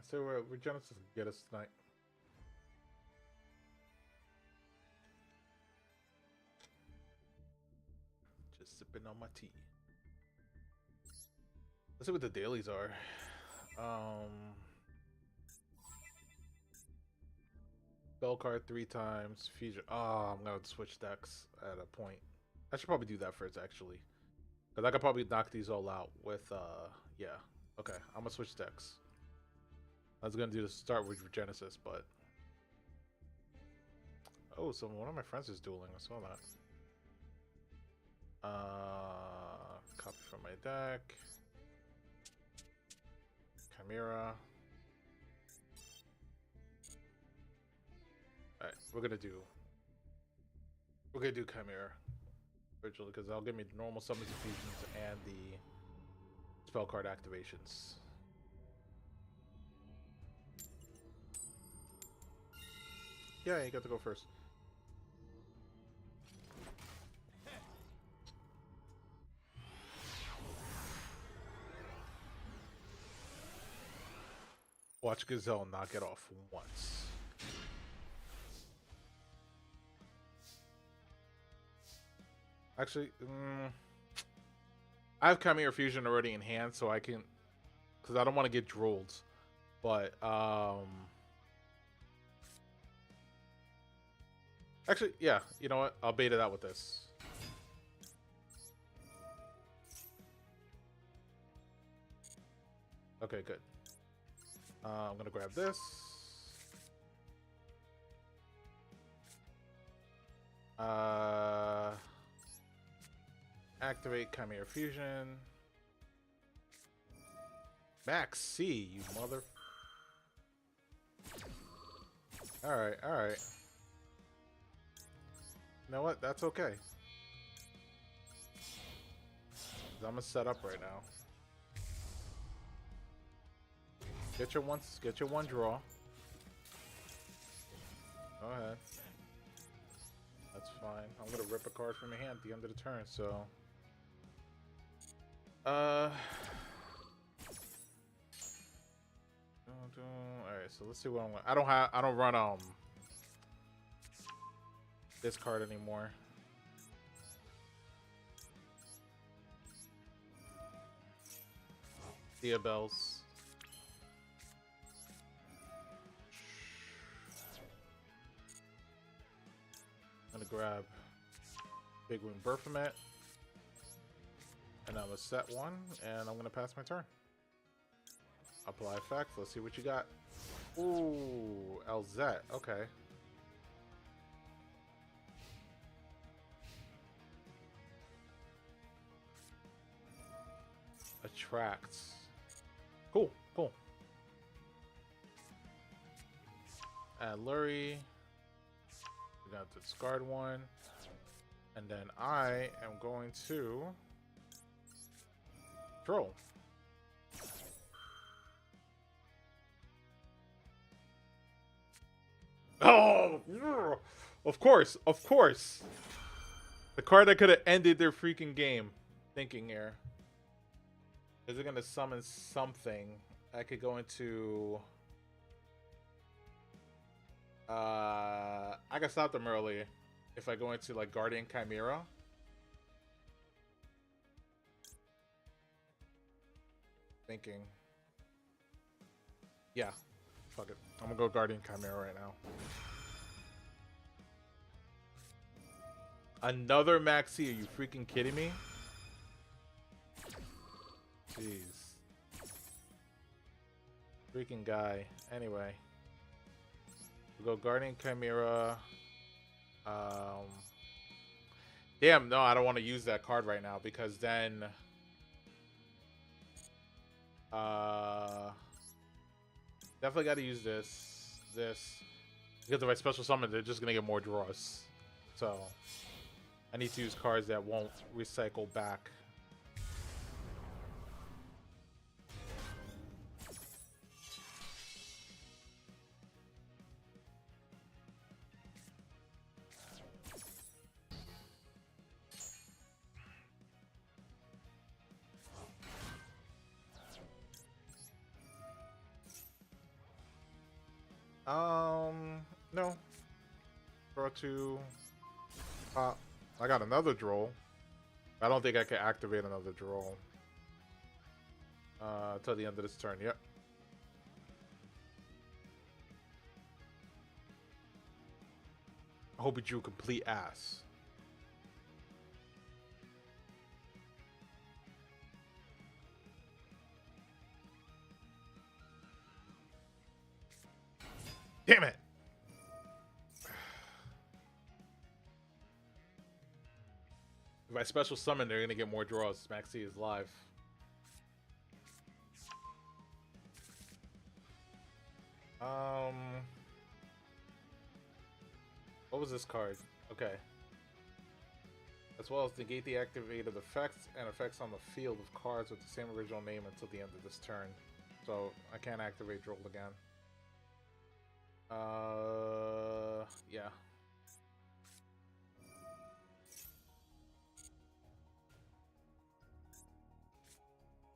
So where Regenesis can get us tonight. Just sipping on my tea. Let's see what the dailies are. Spell card 3 times. Fusion. Oh, I'm gonna switch decks at a point. I should probably do that first, actually. Because I could probably knock these all out with, yeah. Okay, I'm gonna switch decks. I was gonna do the start with Regenesis, but... Oh, so one of my friends is dueling. I saw that. Copy from my deck. Chimera. Alright, we're gonna do Chimera originally because that'll give me the normal summons and fusions and the spell card activations. Yeah, you got to go first. Watch Gazelle knock it off once. Actually, I have Chimera Fusion already in hand, so I can, because I don't want to get drooled. But actually, yeah, you know what? I'll bait it out with this. Okay, good. I'm gonna grab this. Activate Chimera Fusion. Max C, you mother. Alright, alright. You know what? That's okay. I'm gonna set up right now. Get your one draw. Go ahead. That's fine. I'm gonna rip a card from your hand at the end of the turn, so alright, so let's see what I'm gonna I don't run this card anymore. Diabells. I'm gonna grab Big Wing Berfomet, and I'm gonna set one, and I'm gonna pass my turn. Apply effect. Let's see what you got. Ooh, LZ. Okay. Attracts. Cool, cool. Add Lurie. We got to discard one. And then I am going to troll. Oh, of course, of course. The card that could have ended their freaking game. Thinking here. Is it going to summon something? I could go into... I can stop them early if I go into like Guardian Chimera. Thinking. Yeah. Fuck it. I'm gonna go Guardian Chimera right now. Another Maxi? Are you freaking kidding me? Jeez. Freaking guy. Anyway. We'll go Guardian Chimera. Damn, no, I don't want to use that card right now because then definitely got to use this because if I special summon, they're just gonna get more draws. So I need to use cards that won't recycle back. No. Draw 2. Pop. I got another draw. I don't think I can activate another draw. Till the end of this turn, yep. I hope it drew complete ass. Damn it! If I special summon, they're gonna get more draws. Maxi is live. What was this card? Okay. As well as negate the activated effects and effects on the field of cards with the same original name until the end of this turn. So I can't activate Droll again. Yeah.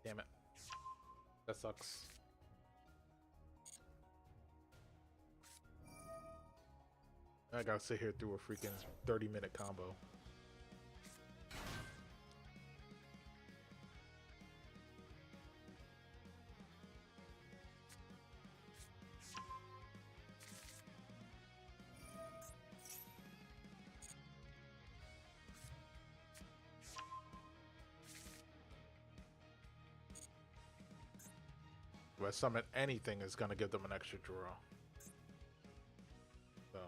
Damn it. That sucks. I gotta sit here through a freaking 30-minute combo. If I summon anything, is gonna give them an extra draw. So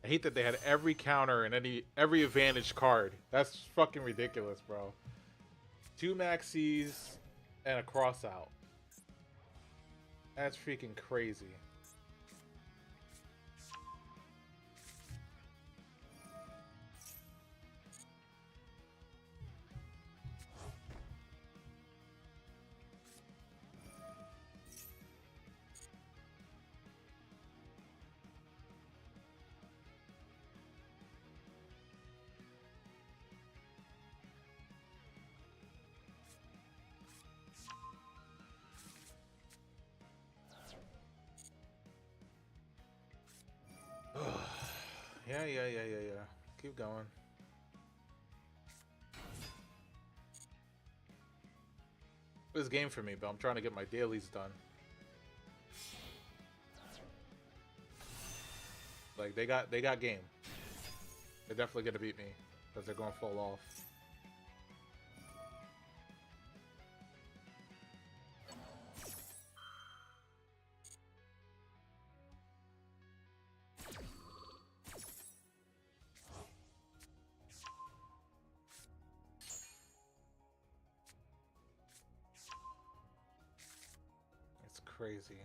I hate that they had every counter and every advantage card. That's fucking ridiculous, bro. 2 maxis and a cross out. That's freaking crazy. Yeah. Keep going. This game for me, but I'm trying to get my dailies done. Like they got game. They're definitely gonna beat me because they're going full off. It's crazy.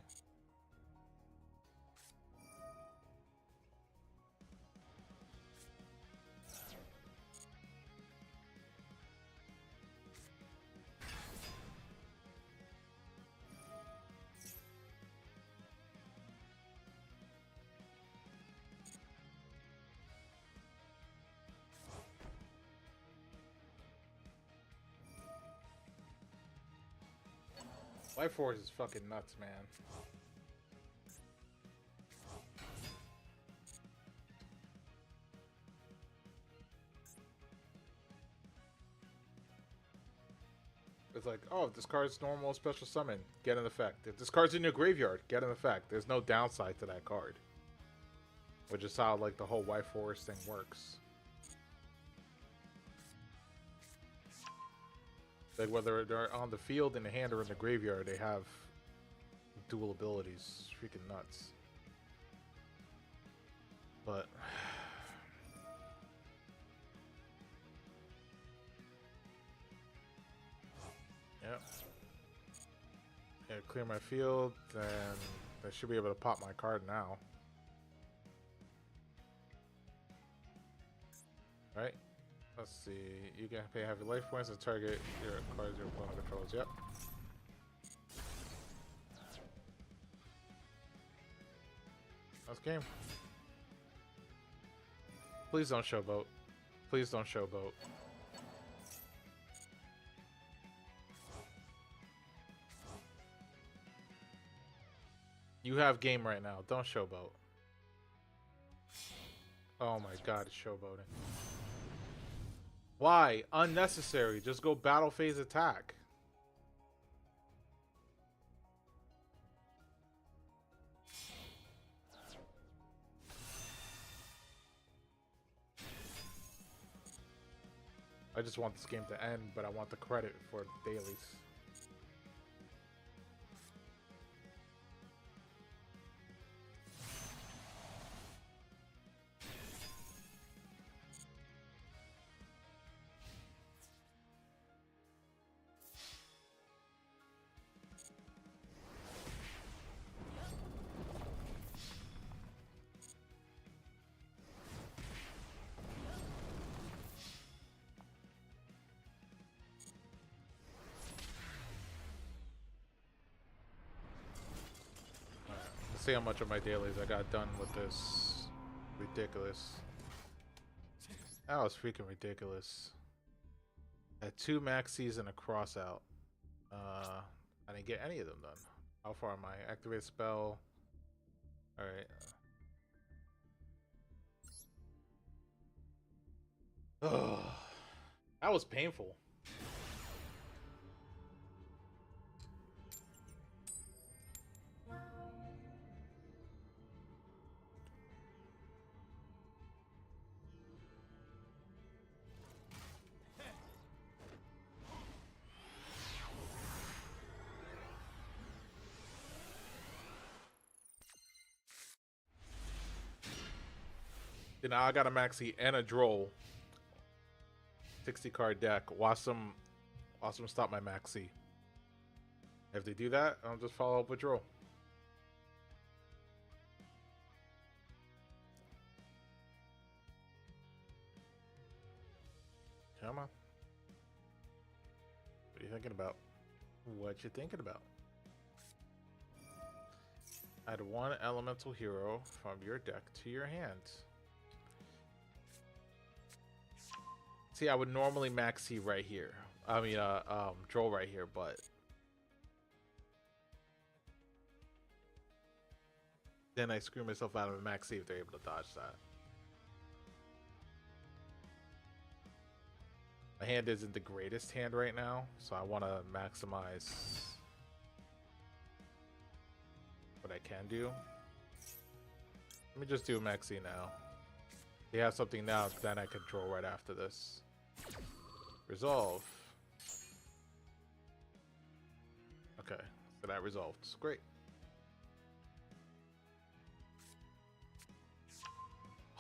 Life Force is fucking nuts, man. It's like, oh, if this card's normal special summon, get an effect. If this card's in your graveyard, get an effect. There's no downside to that card. Which is how like the whole White Forest thing works. Like whether they're on the field, in the hand, or in the graveyard, they have dual abilities. Freaking nuts. But yep. Yeah, clear my field, then I should be able to pop my card now. Right? Let's see. You can pay heavy life points to target your cards your opponent controls. Yep. That's game. Please don't showboat. Please don't showboat. You have game right now. Don't showboat. Oh my god, it's showboating. Why? Unnecessary. Just go battle phase attack. I just want this game to end, but I want the credit for dailies. See how much of my dailies I got done with this. Ridiculous. That was freaking ridiculous. I had 2 maxis and a cross out. I didn't get any of them done. How far am I? Activate spell. Alright. Ugh. That was painful. Now I got a maxi and a droll. 60 card deck. Watch them stop my maxi. If they do that, I'll just follow up with droll. Come on. What are you thinking about? What you thinking about? Add 1 elemental hero from your deck to your hand. See, I would normally maxi right here. I mean, droll right here, but then I screw myself out of a maxi if they're able to dodge that. My hand isn't the greatest hand right now, so I want to maximize what I can do. Let me just do a maxi now. They have something now, then I control right after this. Resolve. Okay, so that resolved. Great.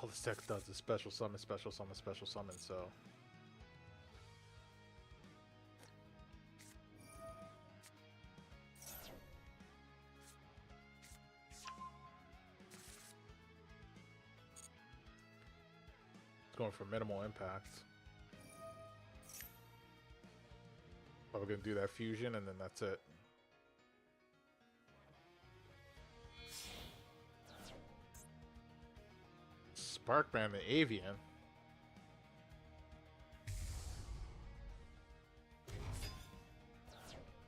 All this deck does is special summon, special summon, special summon, so. It's going for minimal impact. We're gonna do that fusion and then that's it. Sparkman the Avian.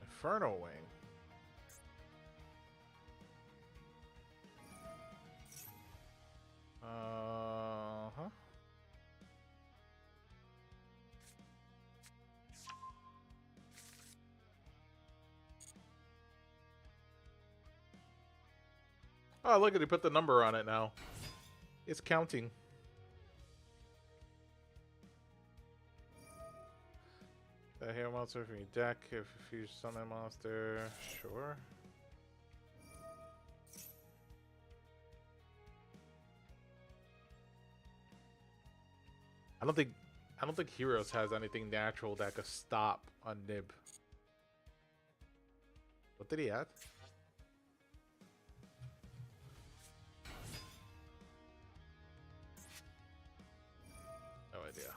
Inferno Wing. Huh? Oh, look at it, put the number on it now. It's counting. The hero monster from your deck. If you summon a monster, sure. I don't think Heroes has anything natural that could stop a Nib. What did he add? No idea.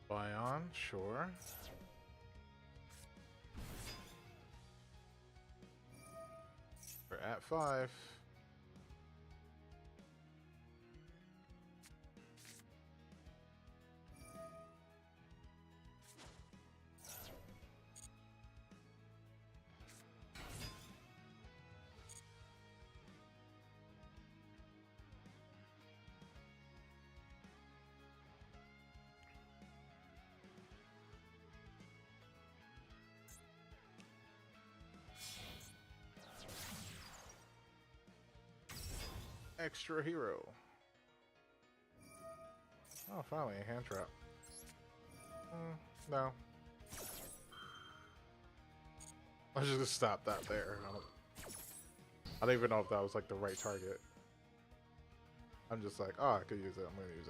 Bion, sure. We're at 5. extra hero. Oh, finally a hand trap. No. I was just gonna stop that there. I don't even know if that was like the right target. I'm just like, oh, I could use it. I'm gonna use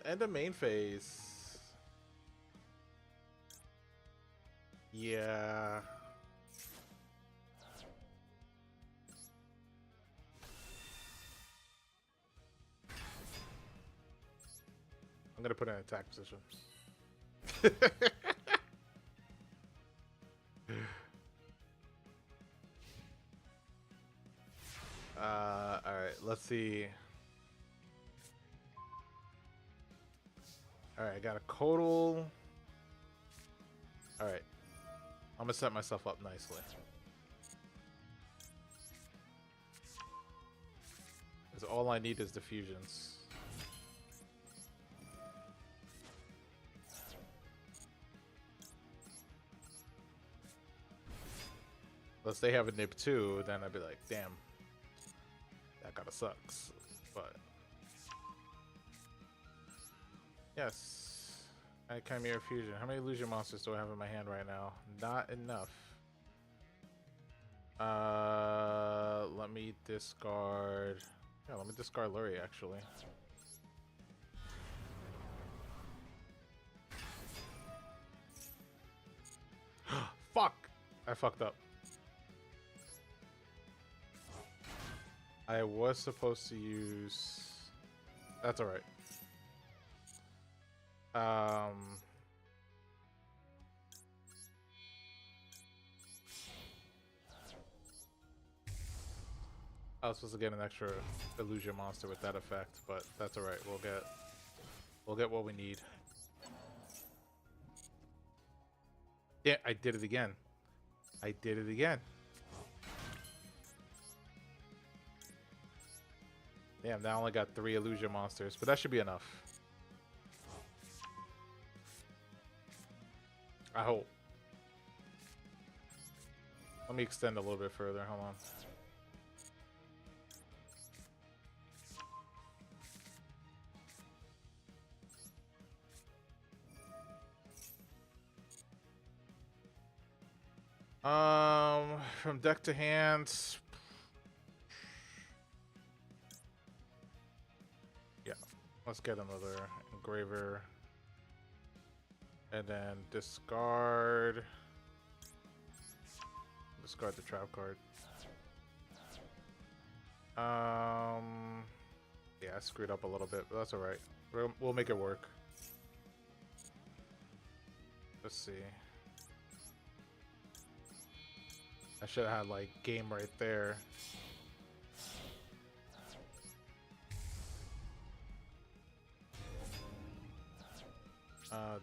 it. End of main phase. Yeah. I'm gonna put in an attack position. Alright, let's see. Alright, I got a Kodal. Alright. I'm gonna set myself up nicely. Because all I need is diffusions. Unless they have a nib too, then I'd be like, damn. That kinda sucks. But yes. I Chimera Fusion. How many illusion monsters do I have in my hand right now? Not enough. Let me discard. Yeah, let me discard Lurie actually. Fuck! I fucked up. I was supposed to use. That's alright. I was supposed to get an extra illusion monster with that effect, but that's alright. We'll get what we need. Yeah, I did it again. I did it again. Damn, now I only got 3 illusion monsters, but that should be enough. I hope. Let me extend a little bit further. Hold on. From deck to hand. Yeah, let's get another engraver. And then discard the trap card. Yeah, I screwed up a little bit, but that's alright. We'll make it work. Let's see. I should have had like game right there.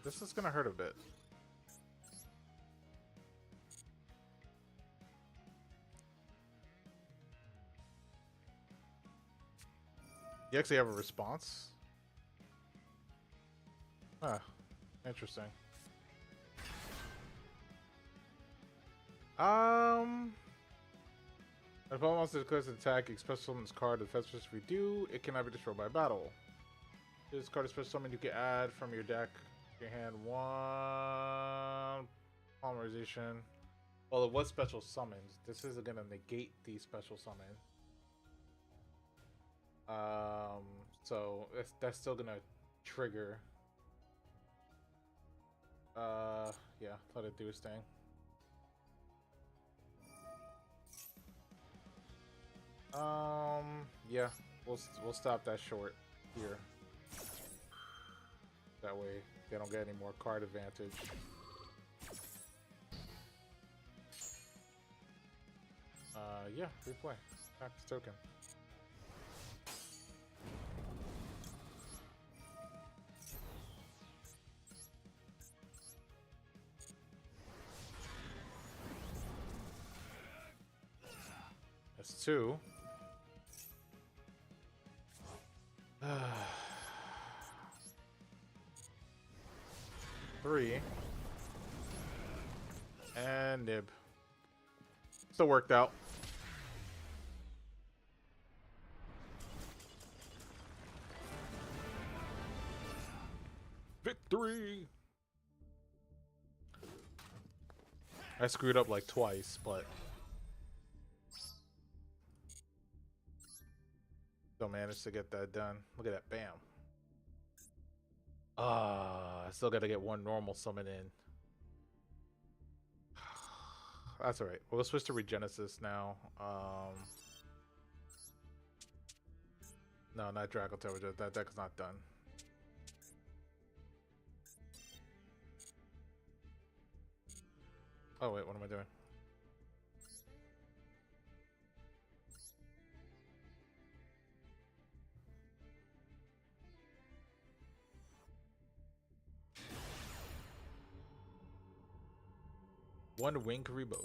This is gonna hurt a bit. You actually have a response? Huh. Interesting. If a monster declares an attack, a special summons card to defense if we do, it cannot be destroyed by battle. This card is special summon you can add from your deck to your hand 1 polymerization. Well, it was special summons. This isn't gonna negate the special summon. So that's still gonna trigger. Yeah, let it do its thing. Yeah, we'll stop that short here. That way they don't get any more card advantage. Yeah, replay. Practice token. That's 2. 3. And nib. Still worked out. 3. I screwed up like twice, but still managed to get that done. Look at that, bam. I still got to get one normal summon in. That's all right. We'll switch to Regenesis now. No, not Draco Tower. That deck is not done. Oh wait, what am I doing? One Wing Karibo.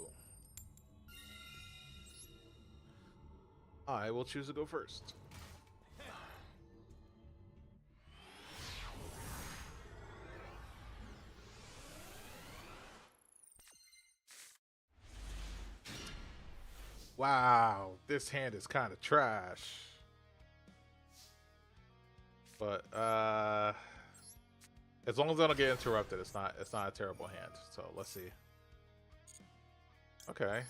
I will choose to go first. Wow, this hand is kind of trash. But as long as I don't get interrupted, it's not a terrible hand. So let's see. Okay,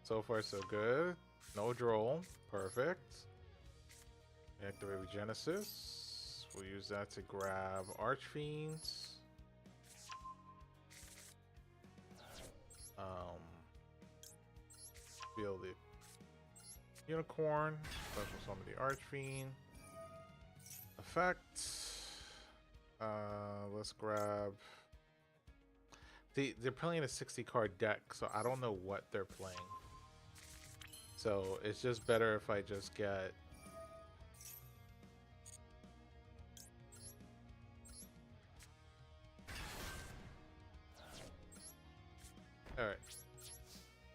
so far so good. No droll, perfect. Activate Regenesis. We'll use that to grab Archfiends. Feel the Unicorn. Special summon the Archfiend. Effect. Let's grab. They're playing a 60 card deck, so I don't know what they're playing. So it's just better if I just get. Alright.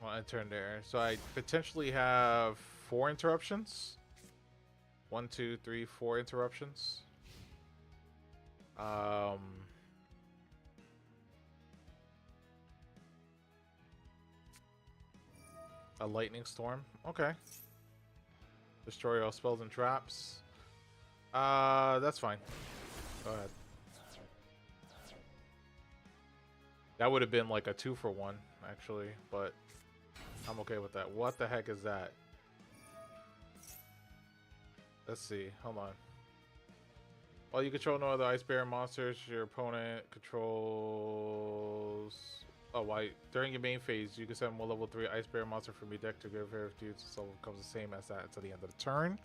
Well, I turn there. So I potentially have 4 interruptions. 1, 2, 3, 4 interruptions. A lightning storm. Okay. Destroy all spells and traps. That's fine. Go ahead. That would have been like a 2-for-1, actually, but I'm okay with that. What the heck is that? Let's see. Hold on. While you control no other Ice Bear monsters, your opponent controls. Oh, why? During your main phase, you can send one level 3 Ice Bear monster from your deck to graveyard if dudes, so it becomes the same as that until the end of the turn.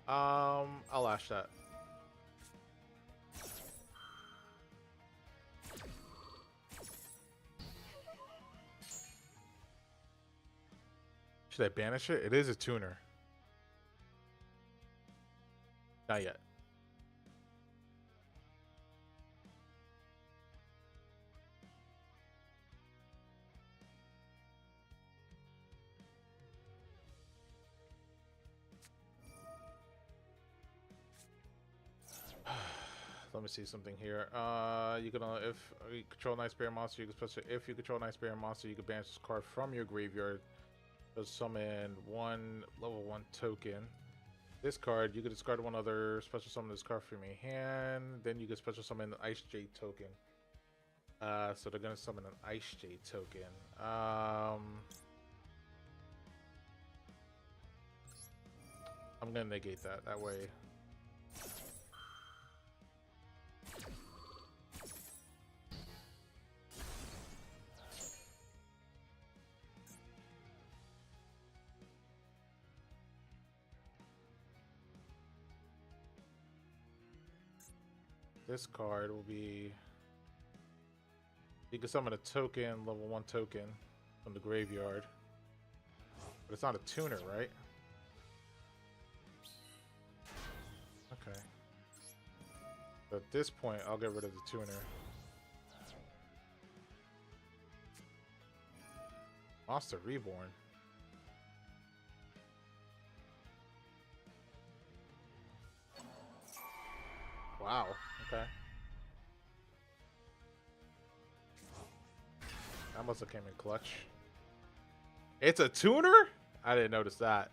I'll ash that. Should I banish it? It is a tuner. Not yet. Let me see something here. You can if you control an Ice Bear monster, you can special. If you control an Ice Bear monster, you can banish this card from your graveyard. So summon one level 1 token. This card, you can discard one other special summon this card from your hand. Then you can special summon an Ice Jade token. So they're gonna summon an Ice Jade token. I'm gonna negate that. That way. This card will be. You can summon a token, level 1 token, from the graveyard. But it's not a tuner, right? Okay. So at this point, I'll get rid of the tuner. Monster Reborn. Wow. Okay. That must have came in clutch. It's a tuner? I didn't notice that.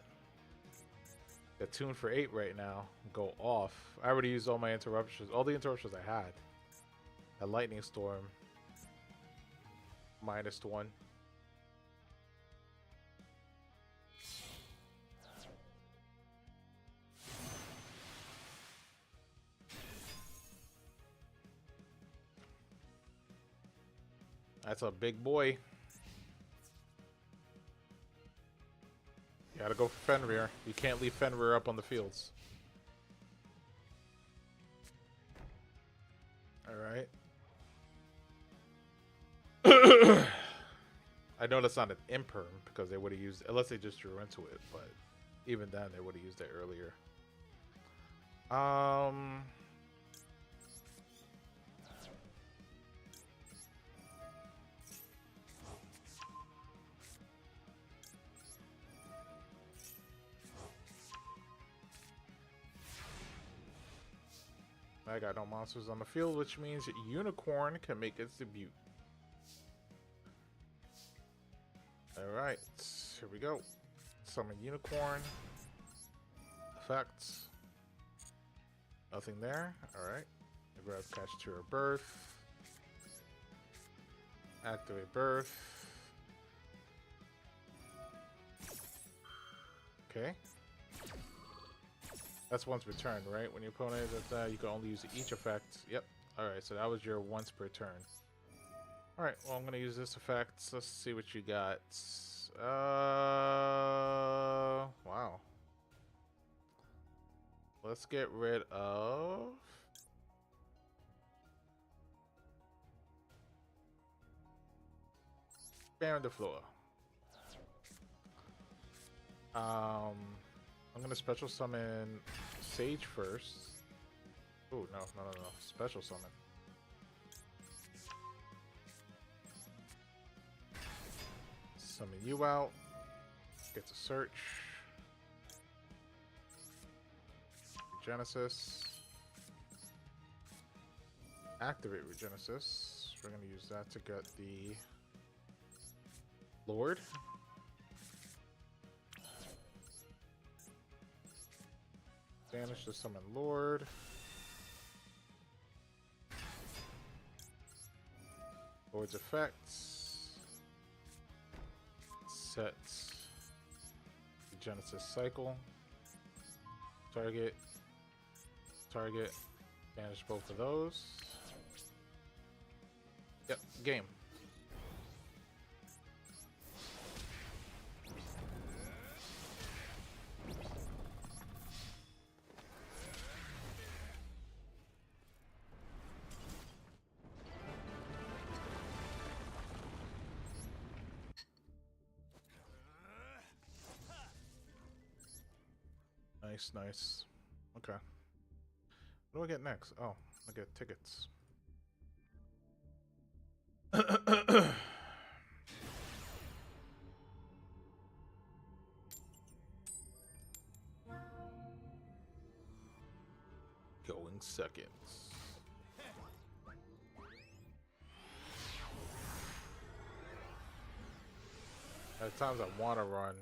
The tune for 8 right now. Go off. I already used all my interruptions. All the interruptions I had. A lightning storm. -1. That's a big boy. You gotta go for Fenrir. You can't leave Fenrir up on the fields. Alright. I know that's not an imperm because they would have used, unless they just drew into it, but even then they would have used it earlier. I got no monsters on the field, which means Unicorn can make its debut. Alright, here we go. Summon Unicorn. Effects. Nothing there. Alright. Grab Catch to her Birth. Activate Birth. Okay. That's once per turn, right? When your opponent is at that, you can only use each effect. Yep. Alright, so that was your once per turn. Alright, well, I'm going to use this effect. Let's see what you got. Wow. Let's get rid of... Baron de Flora. I'm going to special summon Sage first. Oh, no. Special summon. Summon you out. Get to search. Regenesis. Activate Regenesis. We're going to use that to get the Lord. Banish to summon Lord. Lord's effects. Set Regenesis cycle. Target. Banish both of those. Yep, game. Nice. Okay. What do I get next? Oh, I get tickets. Going seconds. At times I want to run.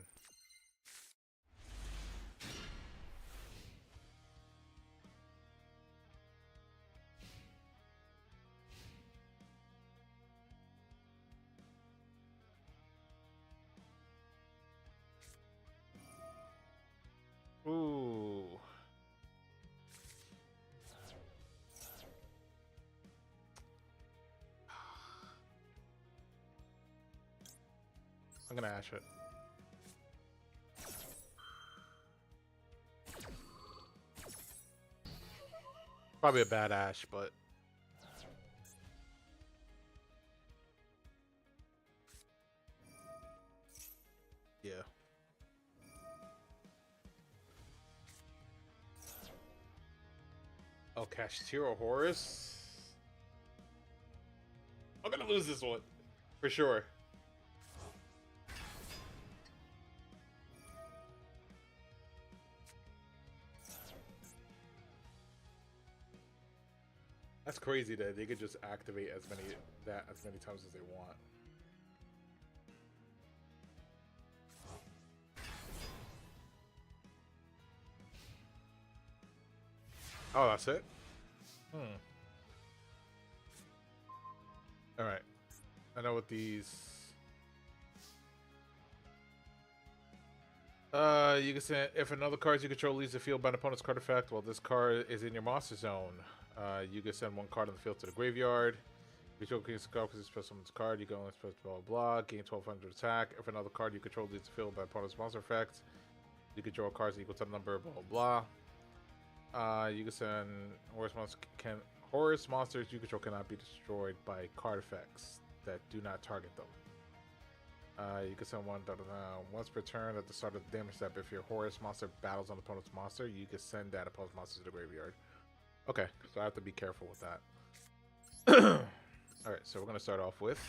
Ooh. I'm gonna ash it. Probably a bad ash, but yeah. Oh, Kashtira Horus. I'm gonna lose this one for sure. That's crazy that they could just activate as many times as they want. Oh, that's it? know what these. You can send if another card you control leaves the field by an opponent's card effect while this card is in your monster zone. You can send one card on the field to the graveyard. If you control card because you special summons card, you can only special blah blah. Gain 1200 attack. If another card you control leaves the field by opponent's monster effect, you can draw cards equal to the number blah blah. You can send horse monsters you control cannot be destroyed by card effects that do not target them. You can send one once per turn at the start of the damage step. If your Horus monster battles an opponent's monster, you can send that opponent's monster to the graveyard. Okay, so I have to be careful with that. Alright, so we're going to start off with...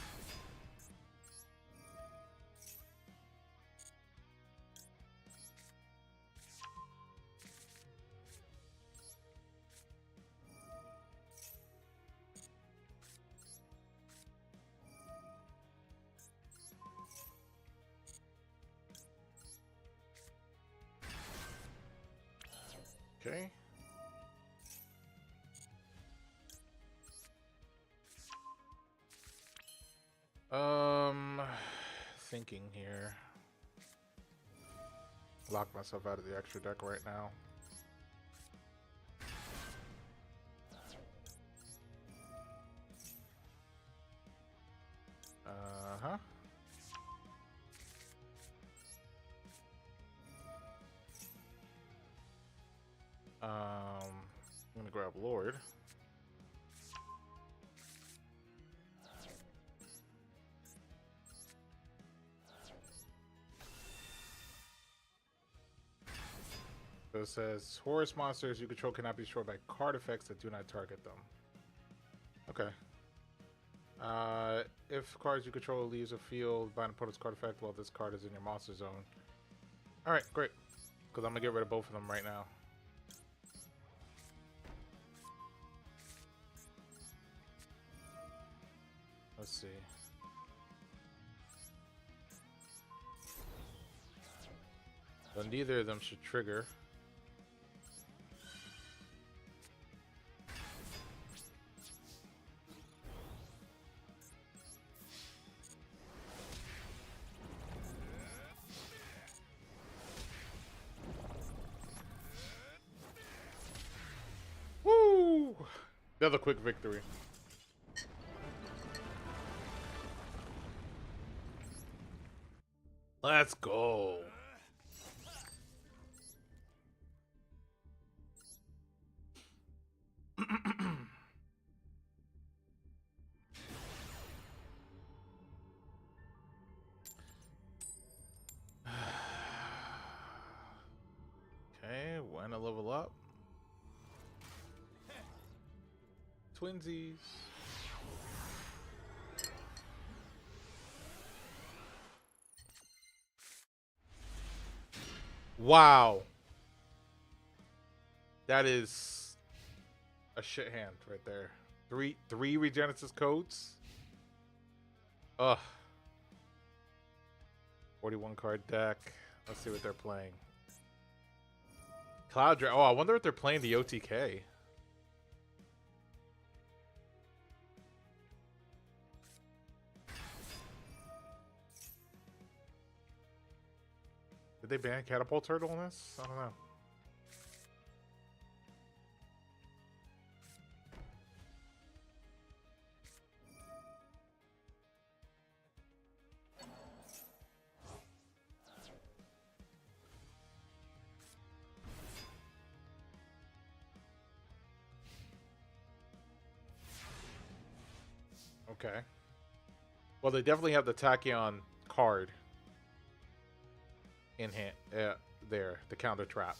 Okay. Thinking here. Lock myself out of the extra deck right now. Uh-huh. I'm gonna grab Lord. So it says Horus monsters you control cannot be destroyed by card effects that do not target them. Okay. If cards you control leaves a field by an opponent's card effect while this card is in your monster zone. Alright, great. Because I'm gonna get rid of both of them right now. Let's see. So neither of them should trigger. Woo! Another quick victory. Let's go. Okay, when I level up. Twinsies. Wow. That is a shit hand right there. Three Regenesis codes. Ugh. 41 card deck. Let's see what they're playing. Cloud Dragon. Oh, I wonder if they're playing the OTK. Did they ban Catapult Turtle in this? I don't know. Okay. Well, they definitely have the Tachyon card in hand there, the counter trap.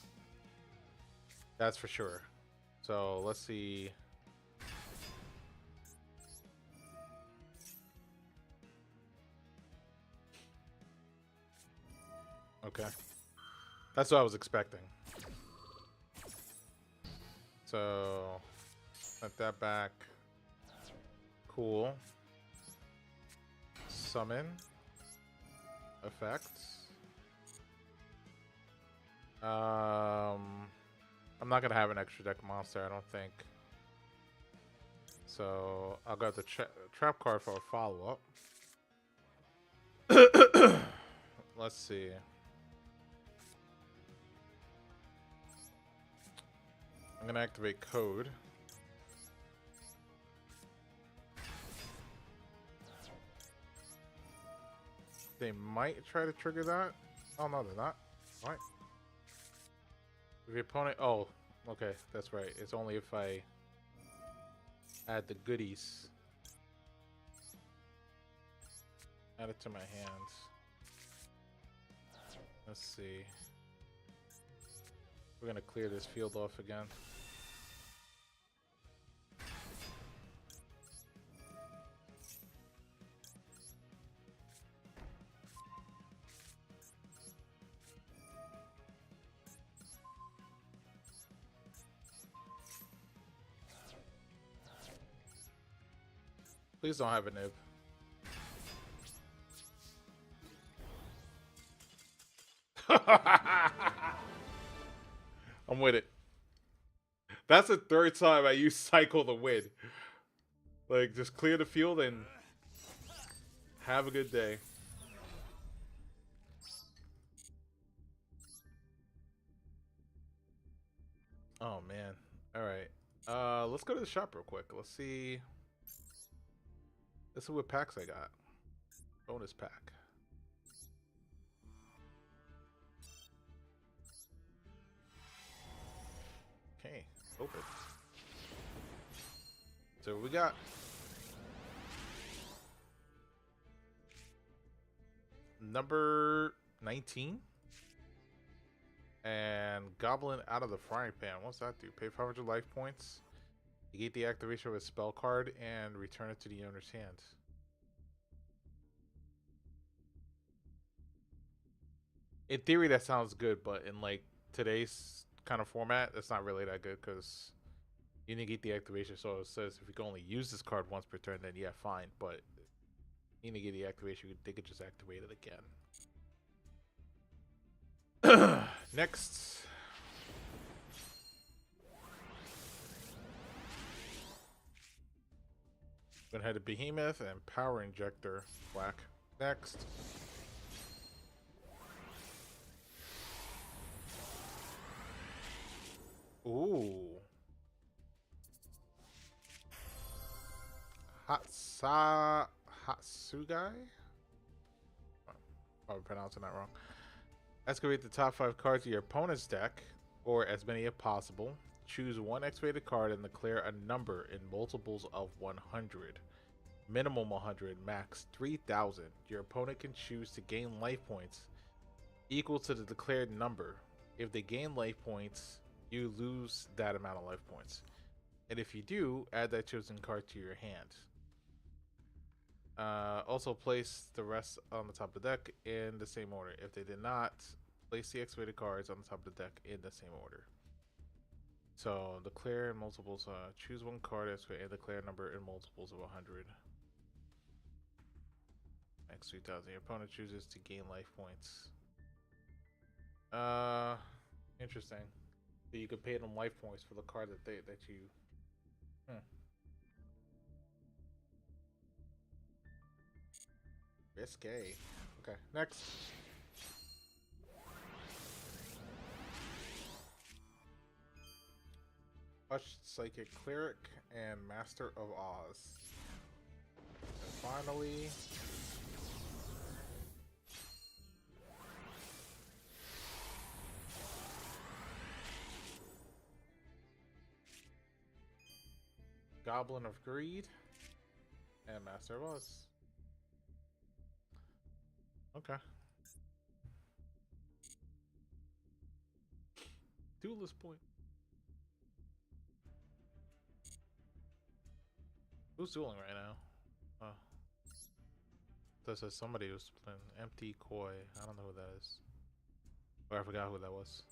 That's for sure. So let's see. Okay. That's what I was expecting. So let that back. Cool. Summon. Effects. I'm not gonna have an extra deck monster, I don't think. So I'll go to the trap card for a follow-up. let's see. I'm gonna activate code. They might try to trigger that. Oh no, they're not. What? If your opponent, oh, okay, that's right. It's only if I add the goodies. Add it to my hands. Let's see. We're gonna clear this field off again. Please don't have a nib. I'm with it. That's the third time I use cycle to win. Like, just clear the field and have a good day. Oh man. Alright. Let's go to the shop real quick. Let's see. Let's see what packs I got. Bonus pack. Okay, open. So we got number 19 and Goblin out of the frying pan. What's that do? Pay 500 life points. Negate the activation of a spell card and return it to the owner's hand. In theory, that sounds good, but in like today's kind of format, that's not really that good because you negate the activation. So it says if you can only use this card once per turn, then yeah, fine. But you negate the activation, they could just activate it again. Next. Gonna head to Behemoth and Power Injector. Whack. Next. Ooh. Hatsugai? I'm pronouncing that wrong. Excavate the top 5 cards of your opponent's deck, or as many as possible. Choose one excavated card and declare a number in multiples of 100. Minimum 100, max 3,000. Your opponent can choose to gain life points equal to the declared number. If they gain life points, you lose that amount of life points. And if you do, add that chosen card to your hand. Also place the rest on the top of the deck in the same order. If they did not, place the excavated cards on the top of the deck in the same order. So declare in multiples. Choose one card and declare a number in multiples of 100. Max 3,000. Your opponent chooses to gain life points. Interesting. So you could pay them life points for the card that you. Risque. Okay, next. Hushed Psychic Cleric and Master of Oz. And finally, Goblin of Greed and Master of Oz. Okay. Duelist point. Who's dueling right now? Oh. This is somebody who's playing Empty Koi. I don't know who that is. Or I forgot who that was.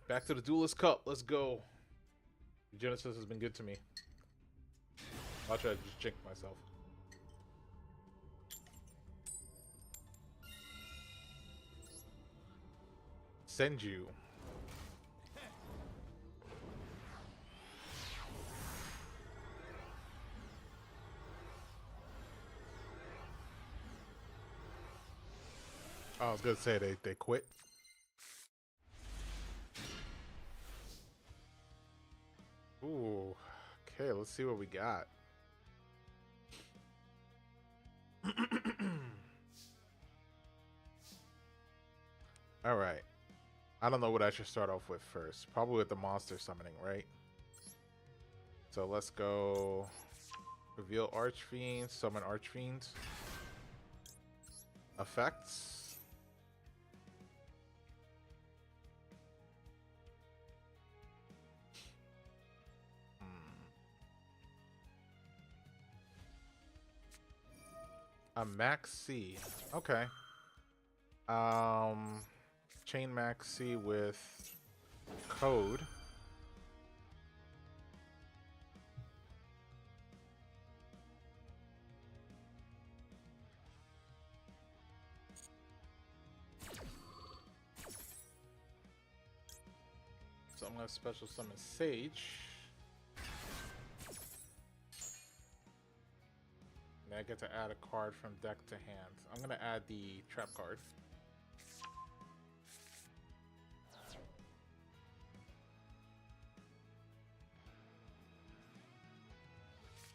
Back to the Duelist Cup. Let's go. Regenesis has been good to me. I'll try to just jinx myself. Send you. I was gonna say they quit. Ooh. Okay, let's see what we got. All right. I don't know what I should start off with first. Probably with the monster summoning, right? So let's go reveal Archfiend, summon Archfiend. Effects. A Max C. Okay. Chain Max C with code. So I'm gonna special summon Sage. And I get to add a card from deck to hand. I'm gonna add the trap card.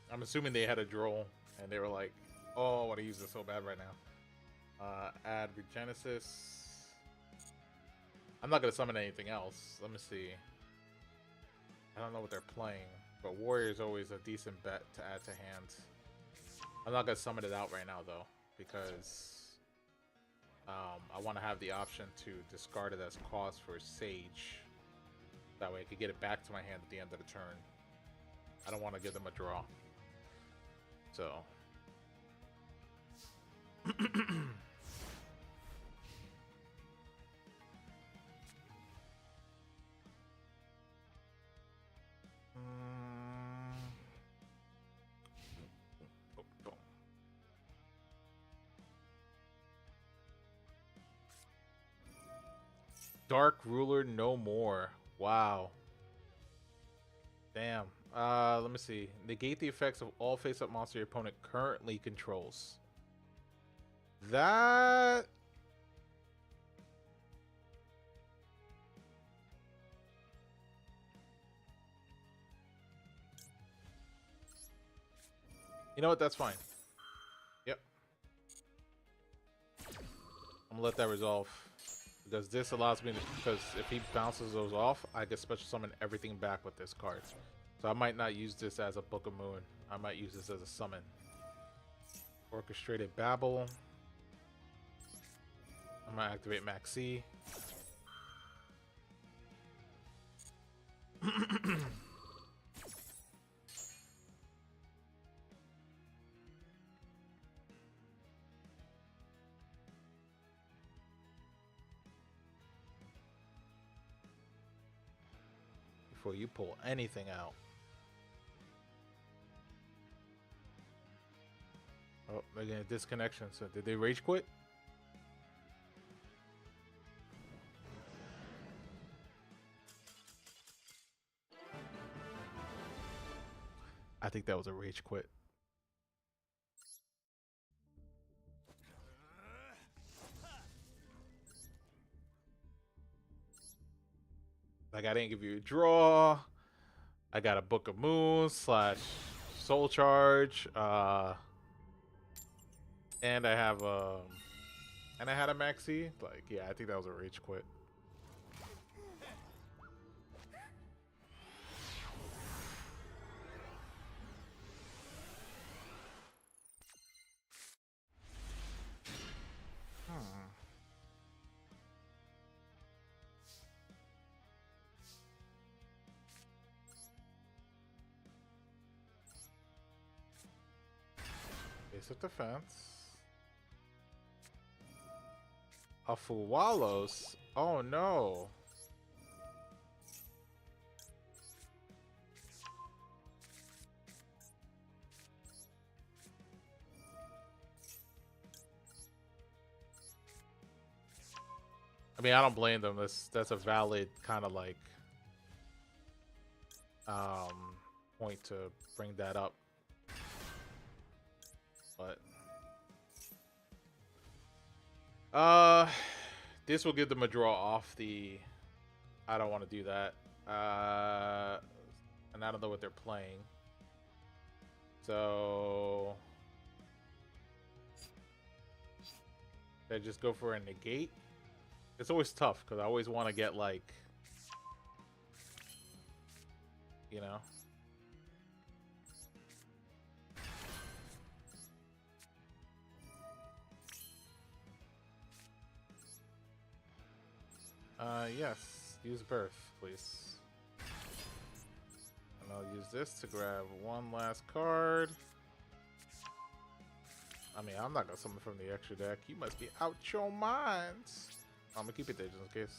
I'm assuming they had a draw and they were like, oh, I want to use this so bad right now. Add Regenesis. I'm not going to summon anything else. Let me see. I don't know what they're playing, but Warrior is always a decent bet to add to hand. I'm not going to summon it out right now, though, because I want to have the option to discard it as cost for Sage. That way I could get it back to my hand at the end of the turn. I don't want to give them a draw. So... Dark Ruler no more. Wow. Damn. Let me see. Negate the effects of all face-up monsters your opponent currently controls. That... You know what? That's fine. Yep. I'm gonna let that resolve. Because this allows me to... Because if he bounces those off, I can special summon everything back with this card. So I might not use this as a Book of Moon. I might use this as a summon. Orchestrated Babel. I'm gonna activate Max C. Before you pull anything out. Oh, they're getting a disconnection. So did they rage quit? I think that was a rage quit. Like, I didn't give you a draw. I got a Book of Moon / Soul Charge. And I have and I had a Maxi. Like, yeah, I think that was a rage quit. Base of defense. A Fuwalos? Oh no. I mean, I don't blame them. That's a valid kind of like point to bring that up. But Uh, this will give them a draw off the. I don't want to do that. And I don't know what they're playing. So they just go for a negate. It's always tough because I always want to get like, you know. Yes. Use birth, please. And I'll use this to grab one last card. I mean, I'm not gonna summon from the extra deck. You must be out your minds. I'm gonna keep it there just in case.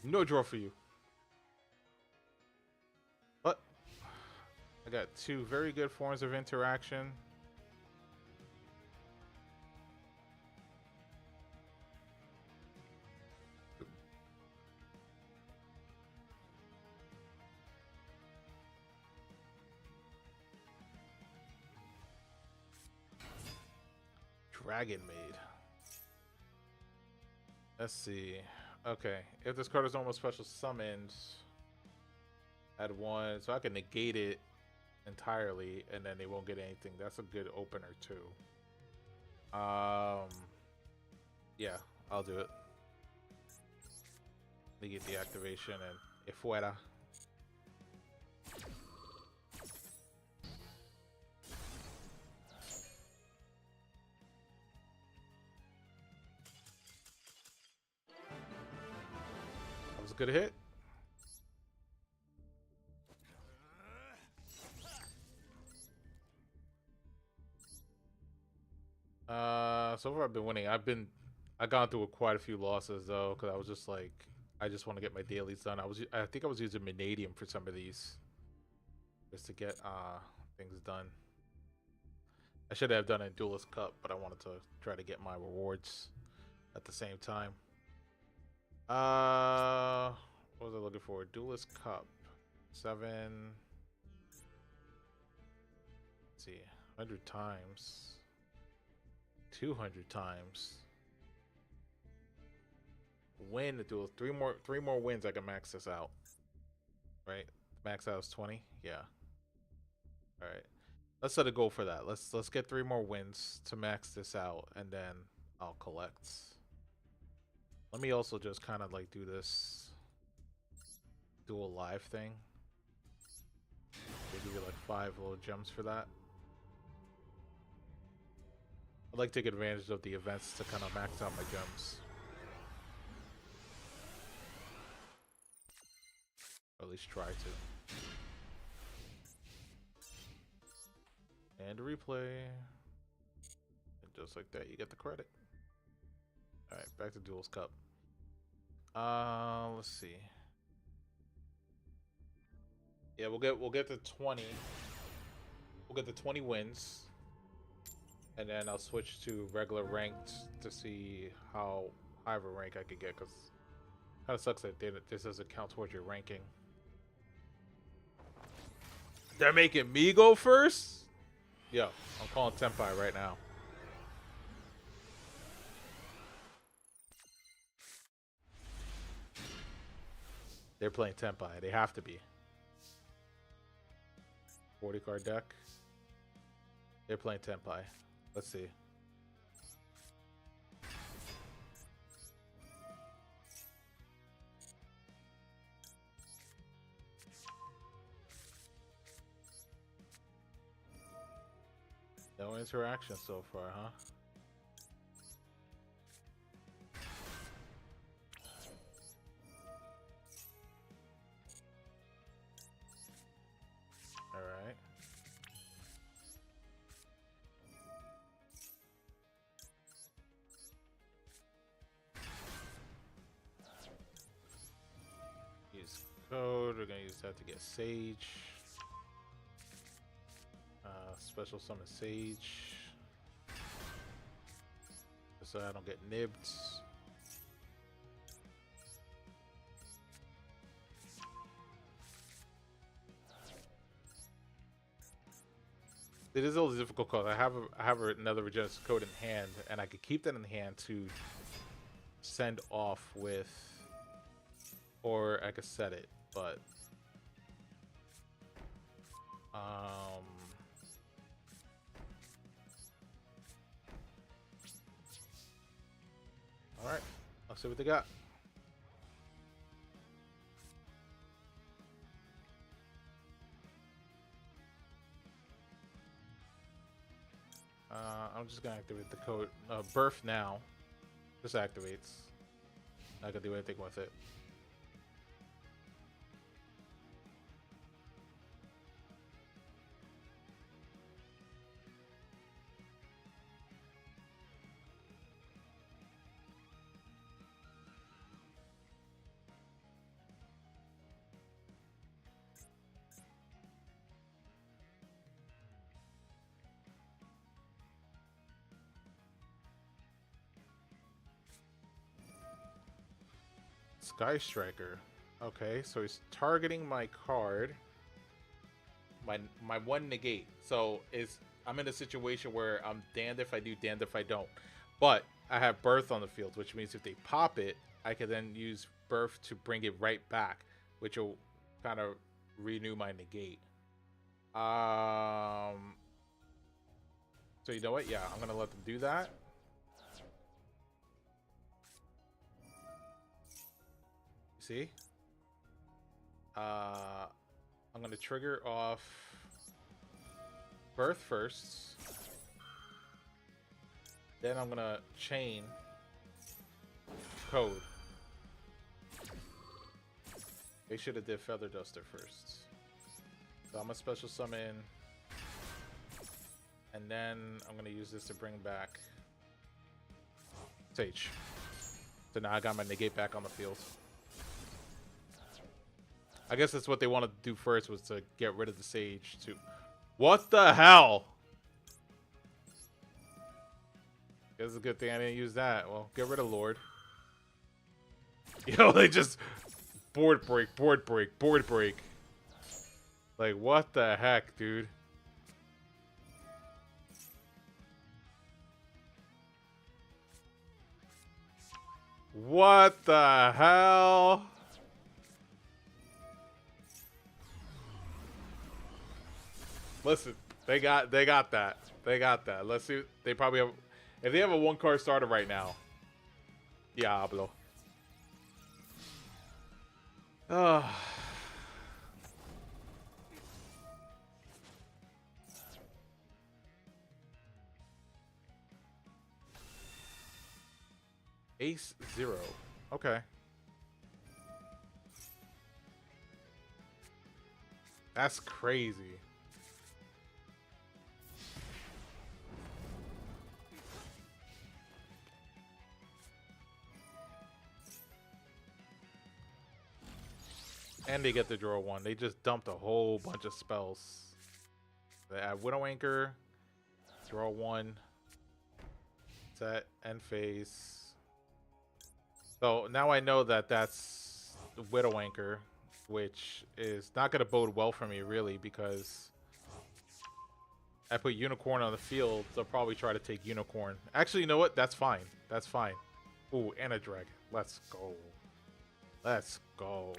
No draw for you. But I got two very good forms of interaction. Dragon Maid. Let's see. Okay, if this card is almost special summoned, add one, so I can negate it entirely, and then they won't get anything. That's a good opener too. Yeah, I'll do it. Negate the activation and e fuera. That was a good hit. So far I've been winning. I gone through quite a few losses though, because I was just like, I just want to get my dailies done. I think I was using Vanadium for some of these, just to get things done. I should have done a Duelist Cup, but I wanted to try to get my rewards at the same time. What was I looking for? Duelist Cup 7. Let's see, 100 times. 200 times. Win the duel. Three more wins. I can max this out. Right? Max out is 20. Yeah. All right. Let's set a goal for that. Let's get 3 more wins to max this out, and then I'll collect. Let me also just kind of like do this dual live thing. They give you like 5 little gems for that. I'd like to take advantage of the events to kind of max out my gems. Or at least try to. And replay. And just like that, you get the credit. Alright, back to Duelist Cup. Let's see. Yeah, we'll get to 20. We'll get to 20 wins. And then I'll switch to regular ranked to see how high of a rank I could get, because it kind of sucks that this doesn't count towards your ranking. They're making me go first? Yo, I'm calling Tenpai right now. They're playing Tenpai. They have to be. 40 card deck. They're playing Tenpai. Let's see. No interaction so far, huh? Alright. Use code. We're gonna use that to get Sage. Special summon Sage. So I don't get nibbed. It is a little difficult because I have another Regenesis code in hand, and I could keep that in hand to send off with, or I could set it, but all right, I'll see what they got. I'm just gonna activate the code. Birth now. This activates. I can do anything with it. Sky Striker. Okay, so he's targeting my card. My one negate. So I'm in a situation where I'm damned if I do, damned if I don't. But I have Birth on the field, which means if they pop it, I can then use Birth to bring it right back, which will kind of renew my negate. So you know what? Yeah, I'm gonna let them do that. See? I'm gonna trigger off Birth first. Then I'm gonna chain code. They should have did Feather Duster first. So I'm gonna special summon. And then I'm gonna use this to bring back Sage. So now I got my negate back on the field. I guess that's what they wanted to do first, was to get rid of the Sage too. What the hell? It's a good thing I didn't use that. Well, get rid of Lord. Yo, they just board break, board break, board break. Like, what the heck, dude? What the hell? Listen, they got that. They got that. Let's see. They probably have. If they have a 1-card starter right now, Diablo. Ace 0. Okay. That's crazy. And they get to draw one. They just dumped a whole bunch of spells. They have Widow Anchor, draw one, set, end phase. So now I know that that's the Widow Anchor, which is not going to bode well for me, really, because I put Unicorn on the field. They'll probably try to take Unicorn. Actually, you know what? That's fine. That's fine. Ooh, and a dragon. Let's go. Let's go.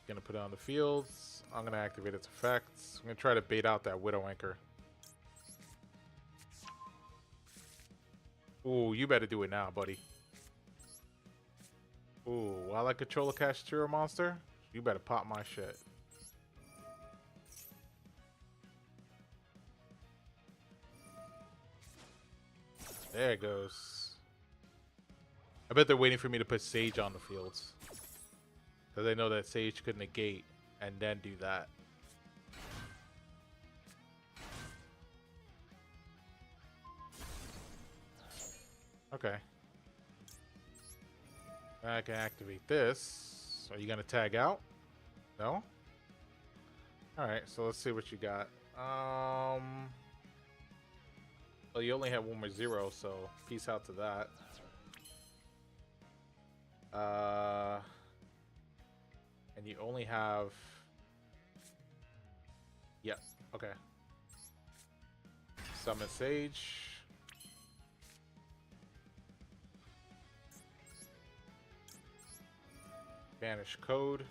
Gonna put it on the fields. I'm gonna activate its effects. I'm gonna try to bait out that Widow Anchor. Ooh, you better do it now, buddy. Ooh, while I control a Kashtira monster, you better pop my shit. There it goes. I bet they're waiting for me to put Sage on the fields. Because they know that Sage could negate and then do that. Okay. I can activate this. Are you going to tag out? No? Alright, so let's see what you got. Well, you only have one more 0, so peace out to that. And you only have... Yep, okay. Summon Sage. Banish Code.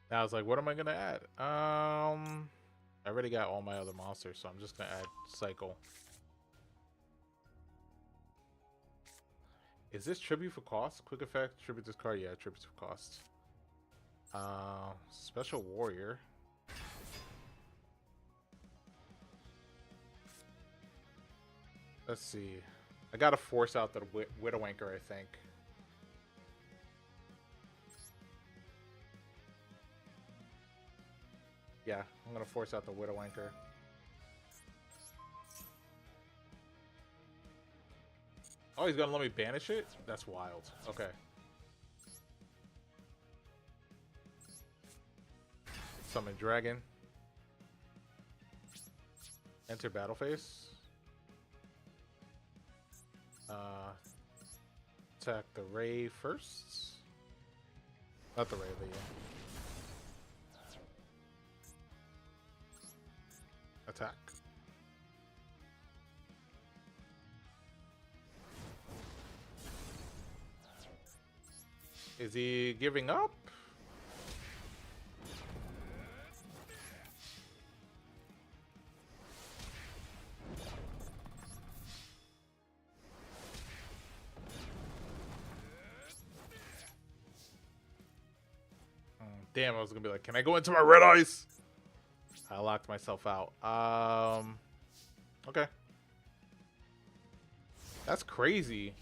Now I was like, what am I gonna add? I already got all my other monsters, so I'm just gonna add Cycle. Is this tribute for cost? Quick effect, tribute this card? Yeah, tribute for cost. Special Warrior. Let's see. I gotta force out the Widowmaker, I think. Yeah, I'm gonna force out the Widowmaker. Oh, he's gonna let me banish it? That's wild. Okay. Summon Dragon. Enter battle phase. Attack the Ray first. Not the Ray, the attack. Is he giving up? Damn, I was gonna be like, can I go into my red ice? I locked myself out. Okay. That's crazy.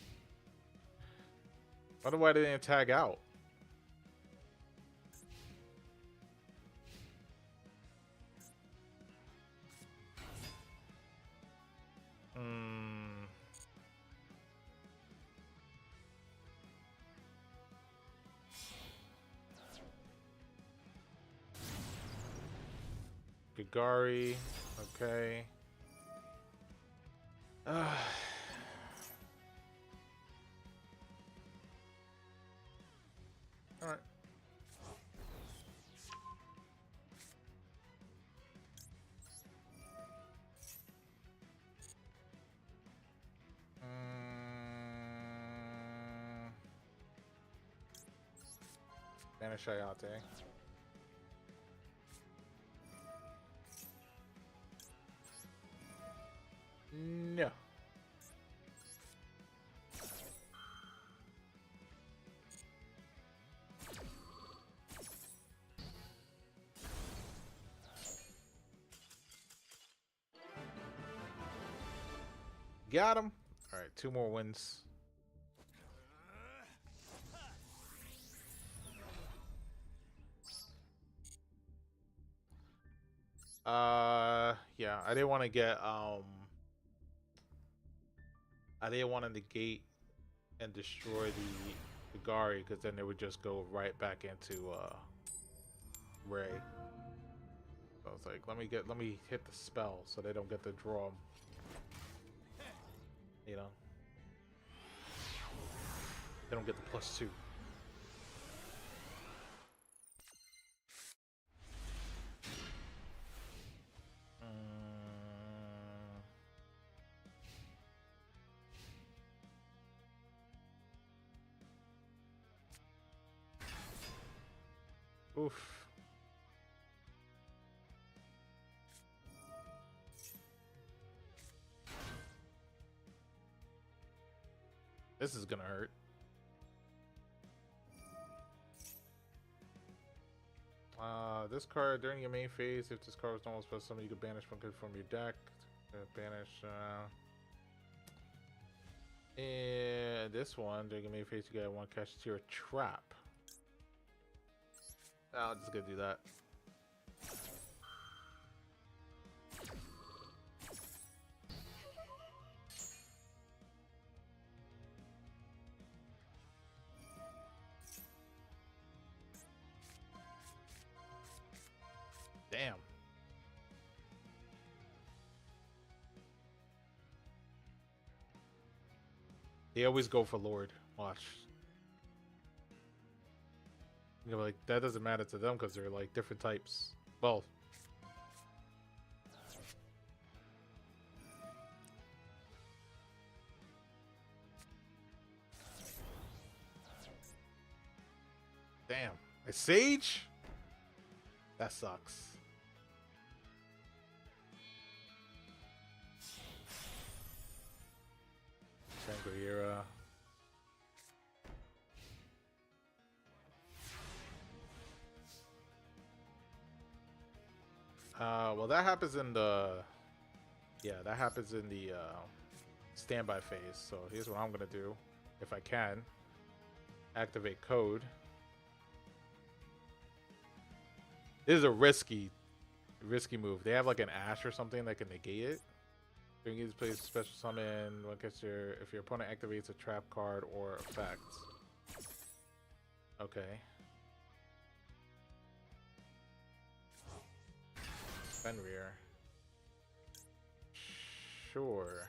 Wonder why they didn't tag out. Gagari, okay. Alright. Banish Ayate. No. Got him. All right, 2 more wins. Yeah, I didn't want to get I didn't want to negate and destroy the Gari, because then it would just go right back into Ray. So I was like, let me hit the spell so they don't get to draw 'em. You know, they don't get the +2. Oof. This is gonna hurt. This card during your main phase, if this card was normal spell, something you could banish from your deck. Banish. And this one during your main phase, you get 1 catch to your trap. I'm just gonna do that. Damn. They always go for Lord. Watch. You're like, that doesn't matter to them because they're like different types. Well, damn. A Sage? That sucks. Shangri-La. Well, that happens in the... Yeah, that happens in the standby phase. So here's what I'm going to do. If I can. Activate code. This is a risky move. They have like an Ash or something that can negate it. During each place special summon, if your opponent activates a trap card or effect. Okay. Fenrir. Sure.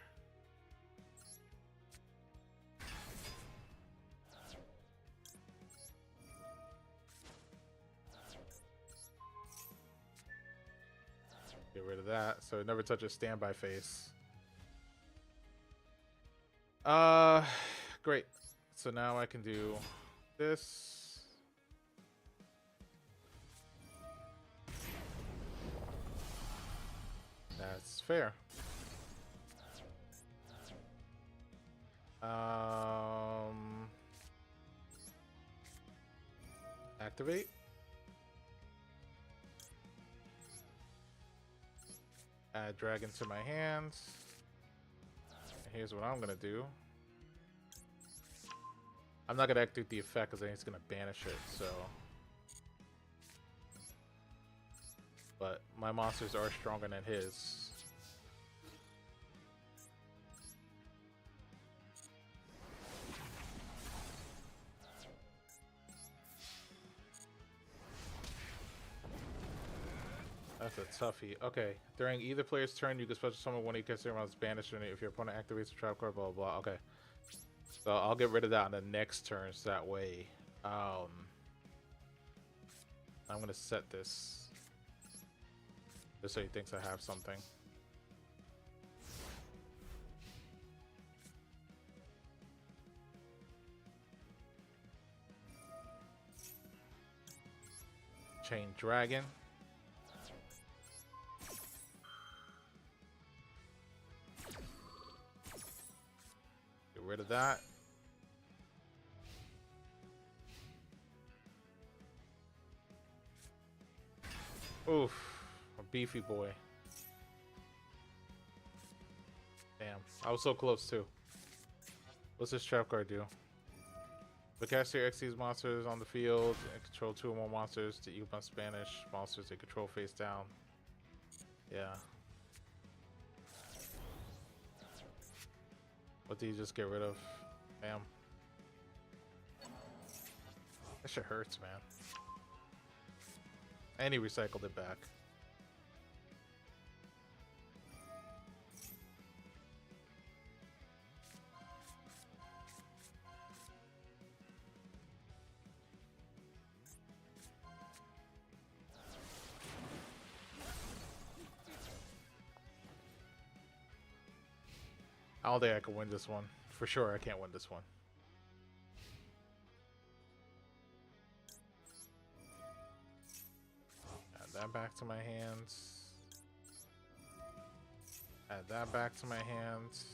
Get rid of that. So it never touches standby face. Great. So now I can do this. That's fair. Activate. Add dragon to my hands. Here's what I'm gonna do. I'm not gonna activate the effect because then he's gonna banish it, so. But my monsters are stronger than his. That's a toughie. Okay. During either player's turn, you can special summon one of your considered monsters banished. If your opponent activates a trap card, blah, blah, blah. Okay. So I'll get rid of that on the next turn, so that way. I'm going to set this. Just so he thinks I have something. Chain Dragon. Get rid of that. Oof. A beefy boy. Damn. I was so close too. What's this trap card do? The caster X these monsters on the field and control 2 or more monsters to equip on Spanish monsters they control face down. Yeah. What did you just get rid of? Damn. That shit hurts, man. And he recycled it back. I don't think I can win this one. For sure, I can't win this one. Add that back to my hands. Add that back to my hands.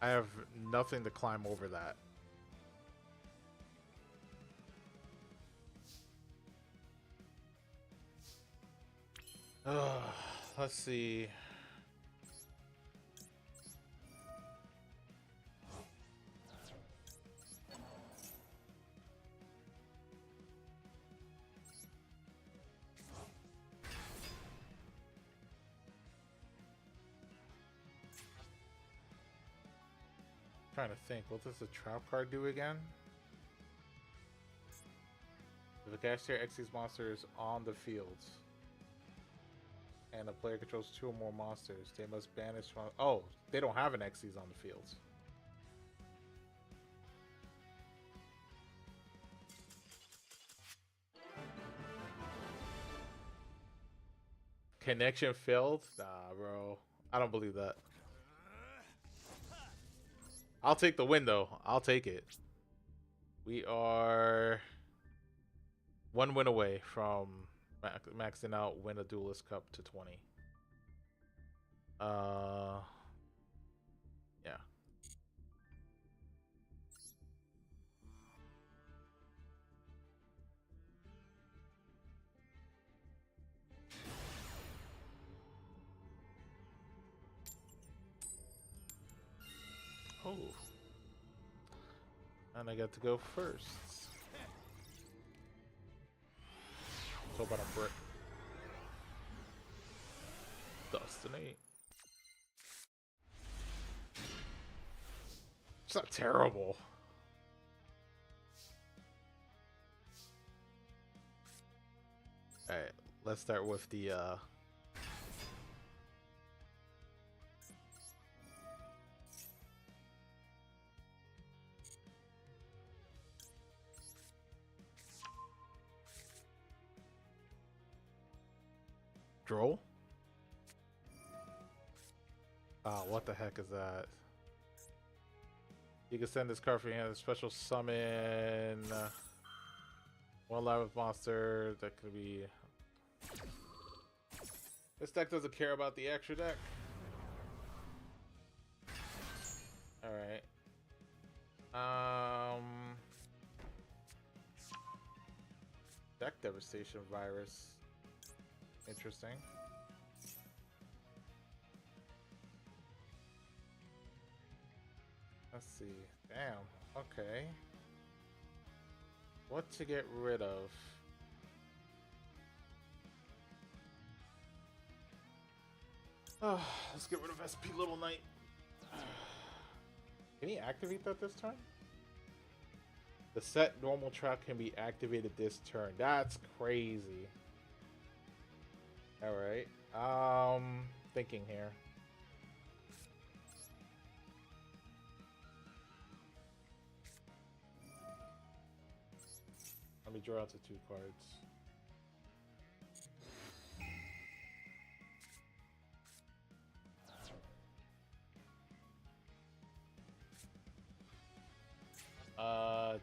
I have nothing to climb over that. Let's see. Trying to think, what does the trap card do again? If the caster exits monsters on the field and the player controls 2 or more monsters. They must banish from. Oh, they don't have an Xyz on the field. Connection failed? Nah, bro. I don't believe that. I'll take the win, though. I'll take it. We are 1 win away from maxing out win a Duelist Cup to 20. Yeah. Oh. And I get to go first. So about a brick. Destiny. It's not terrible. Alright, let's start with the Droll? Oh, what the heck is that? You can send this card for your hand, a special summon one live monster that could be. This deck doesn't care about the extra deck. Alright. Deck devastation virus. Interesting. Let's see. Damn. Okay. What to get rid of? Oh, let's get rid of SP Little Knight. Can he activate that this turn? The set normal trap can be activated this turn. That's crazy. Alright. Thinking here. Let me draw out the 2 cards.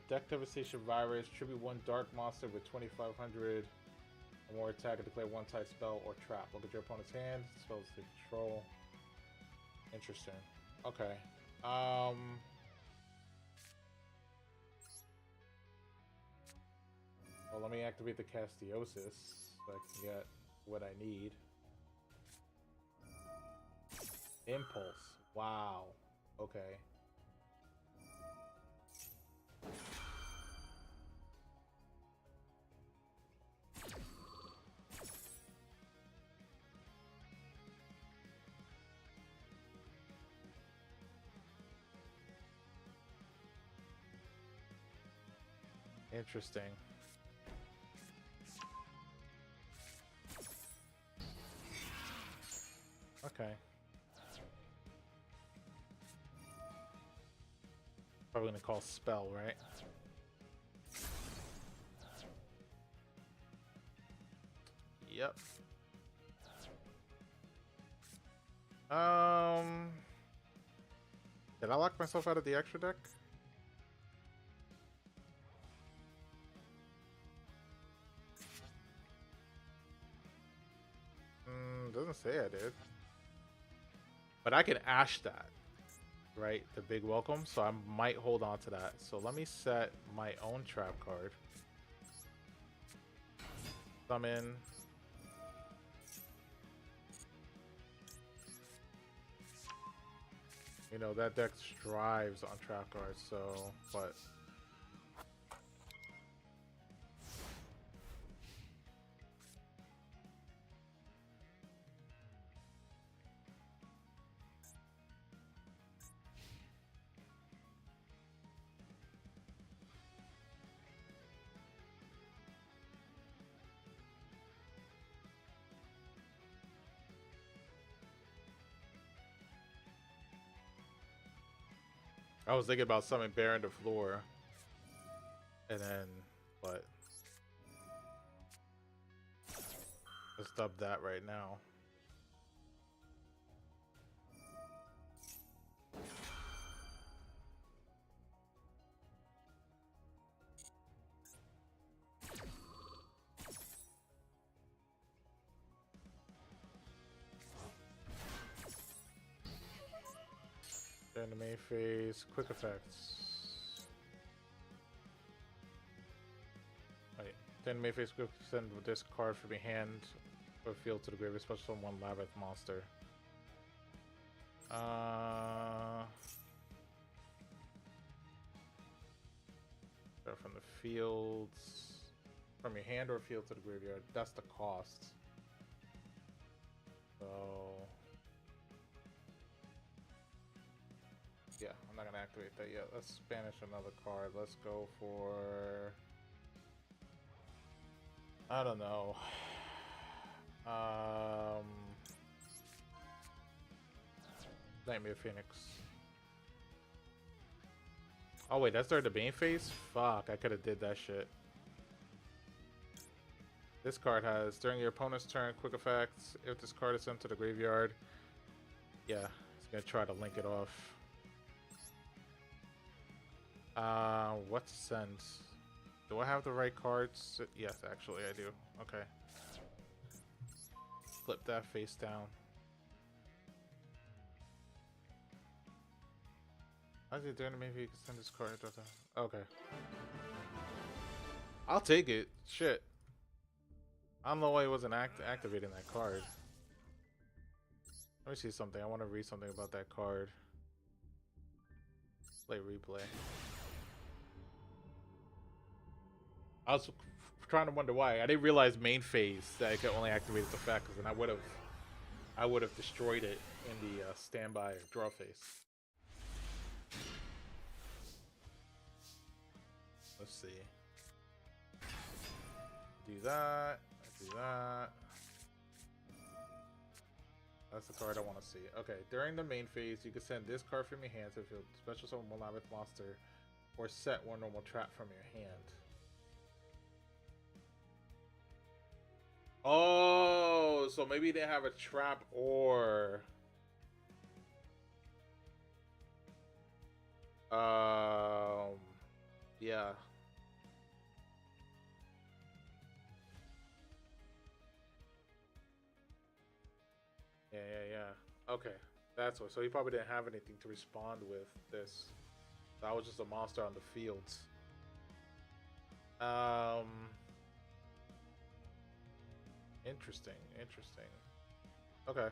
Deck devastation virus. Tribute 1 dark monster with 2,500 or more attack and declare 1 type spell or trap. Look at your opponent's hand. Spells to control. Interesting. Okay. Well, let me activate the Castiosis so I can get what I need. Impulse. Wow. Okay. Interesting. Okay. Probably gonna call spell, right? Yep. Did I lock myself out of the extra deck? Doesn't say I did. But I can ash that, right? The big welcome. So I might hold on to that. So let me set my own trap card. Summon. You know, that deck strives on trap cards, so, but. I was thinking about summoning Baron to floor. And then, but let's dub that right now. During the main phase, quick effects. Wait, during the main phase, quick send this card from your hand or field to the graveyard, special summon one labyrinth monster. Start from the fields, from your hand or field to the graveyard. That's the cost. So yeah, I'm not gonna activate that yet. Let's banish another card. Let's go for, I don't know. Nightmare Phoenix. Oh wait, that's during the main phase? Fuck, I could have did that shit. This card has, during your opponent's turn, quick effects. If this card is sent to the graveyard, yeah, it's gonna try to link it off. What to send? Do I have the right cards? Yes, actually I do. Okay. Flip that face down. How's it doing? Maybe you can send this card. Okay. I'll take it. Shit. I don't know why he wasn't activating that card. Let me see something. I want to read something about that card. Play replay. I was trying to wonder why. I didn't realize main phase that I could only activate the fact, because then I would have destroyed it in the standby or draw phase. Let's see. Do that. Do that. That's the card I want to see. Okay, during the main phase, you can send this card from your hand to the field, special summon one labyrinth monster, or set one normal trap from your hand. Oh, so maybe they have a trap or yeah. Yeah. Okay, that's what. So he probably didn't have anything to respond with this. That was just a monster on the field. Interesting. Interesting. Okay.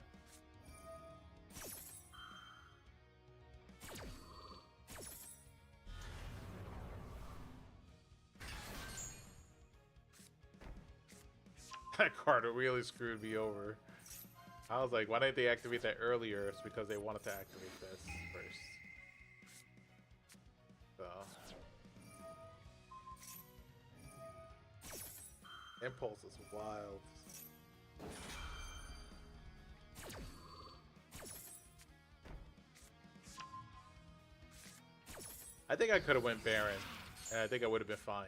That card really screwed me over. I was like, why didn't they activate that earlier? It's because they wanted to activate this first. So. Impulse is wild. I think I could have went Baron, and I think I would have been fine.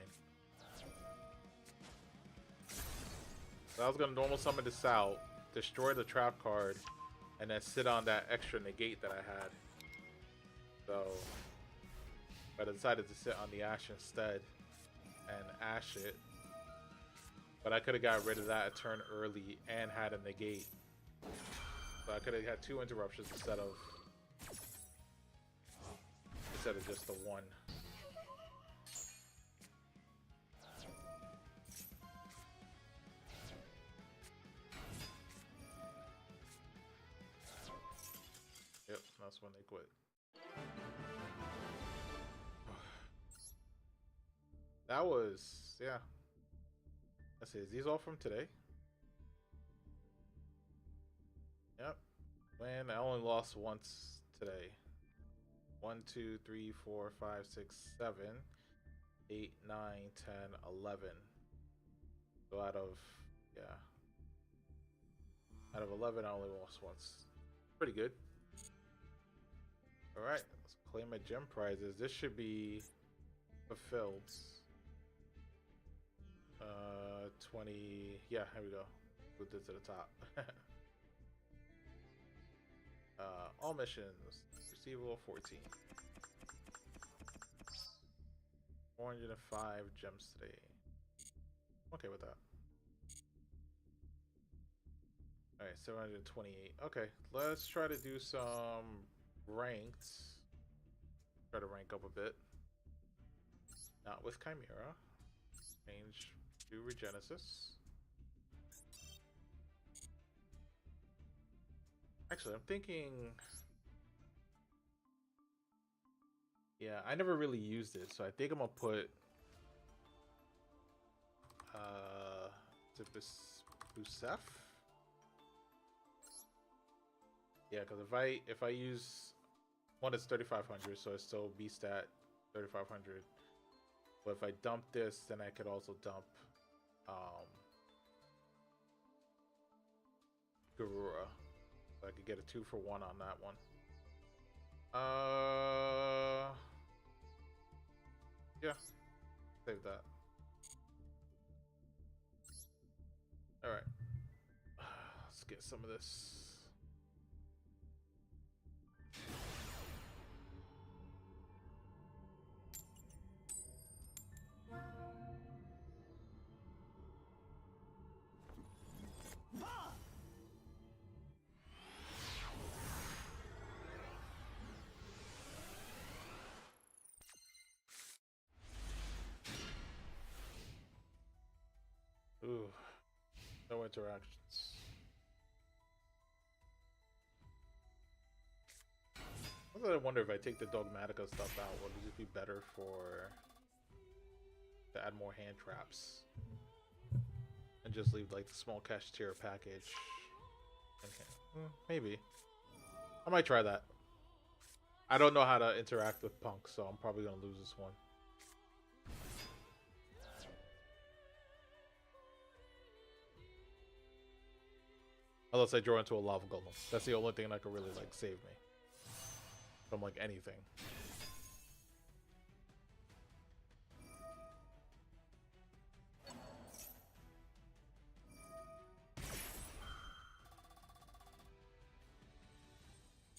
So I was gonna normal summon this out, destroy the trap card, and then sit on that extra negate that I had. So, but I decided to sit on the Ash instead and Ash it. But I could have got rid of that a turn early and had a negate. So I could have had 2 interruptions instead of just the one. Yep, that's when they quit. That was, yeah. Let's see, is these all from today? Yep. Man, I only lost once today. 1, 2, 3, 4, 5, 6, 7, 8, 9, 10, 11. So out of 11, I only lost once. Pretty good. All right, let's Claim my gem prizes. This should be fulfilled. 20. Yeah, here we go. Put this to the top. All missions. Receivable 14. 405 gems today. Okay with that. Alright, 728. Okay, let's try to do some ranked. Try to rank up a bit. Not with Chimera. Change to Regenesis. Actually, I'm thinking... Yeah, I never really used it, so I think I'm gonna put... Busef? Yeah, because if I use... One, it's 3,500, so it's still B-stat 3,500. But if I dump this, then I could also dump Garura. So I could get a 2-for-1 on that one. Yeah. Save that. Alright. Let's get some of this. Ooh, no interactions. I wonder if I take the Dogmatica stuff out, would it just be better to add more hand traps and just leave like the small cash tier package? Okay. Maybe. I might try that. I don't know how to interact with Punk, so I'm probably gonna lose this one. Unless I draw into a lava golem. That's the only thing that could really like save me from like anything.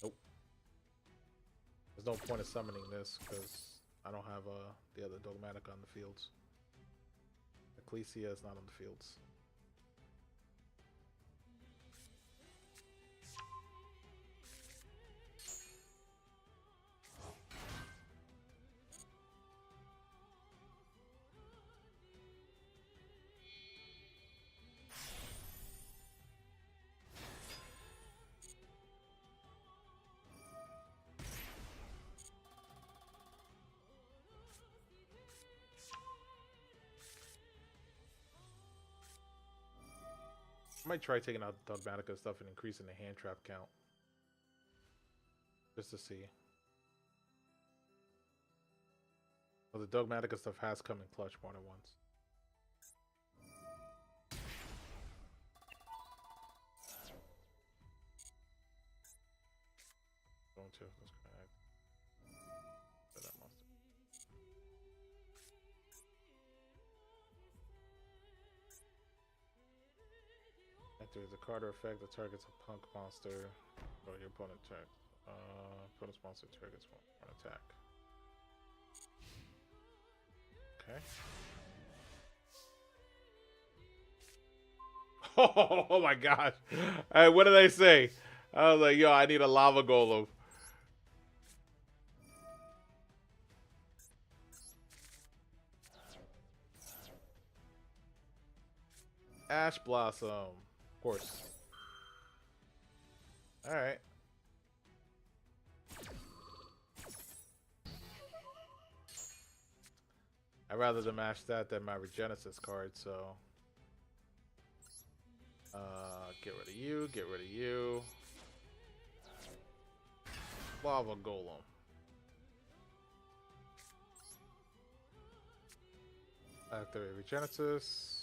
Nope. There's no point of summoning this because I don't have the other Dogmatic on the fields. Ecclesia is not on the fields. I might try taking out Dogmatica stuff and increasing the hand trap count. Just to see. Well, the Dogmatica stuff has come in clutch more than once. Going to. Let's connect. That monster. Activates a card or effect that targets a punk monster or your opponent attack. Opponent's monster targets one attack. Okay. Oh my gosh. Hey, what did I say? I was like, yo, I need a lava golem. Ash Blossom. Of course. Alright. I'd rather them mash that than my Regenesis card, so... get rid of you, get rid of you. Lava Golem. Activate Regenesis.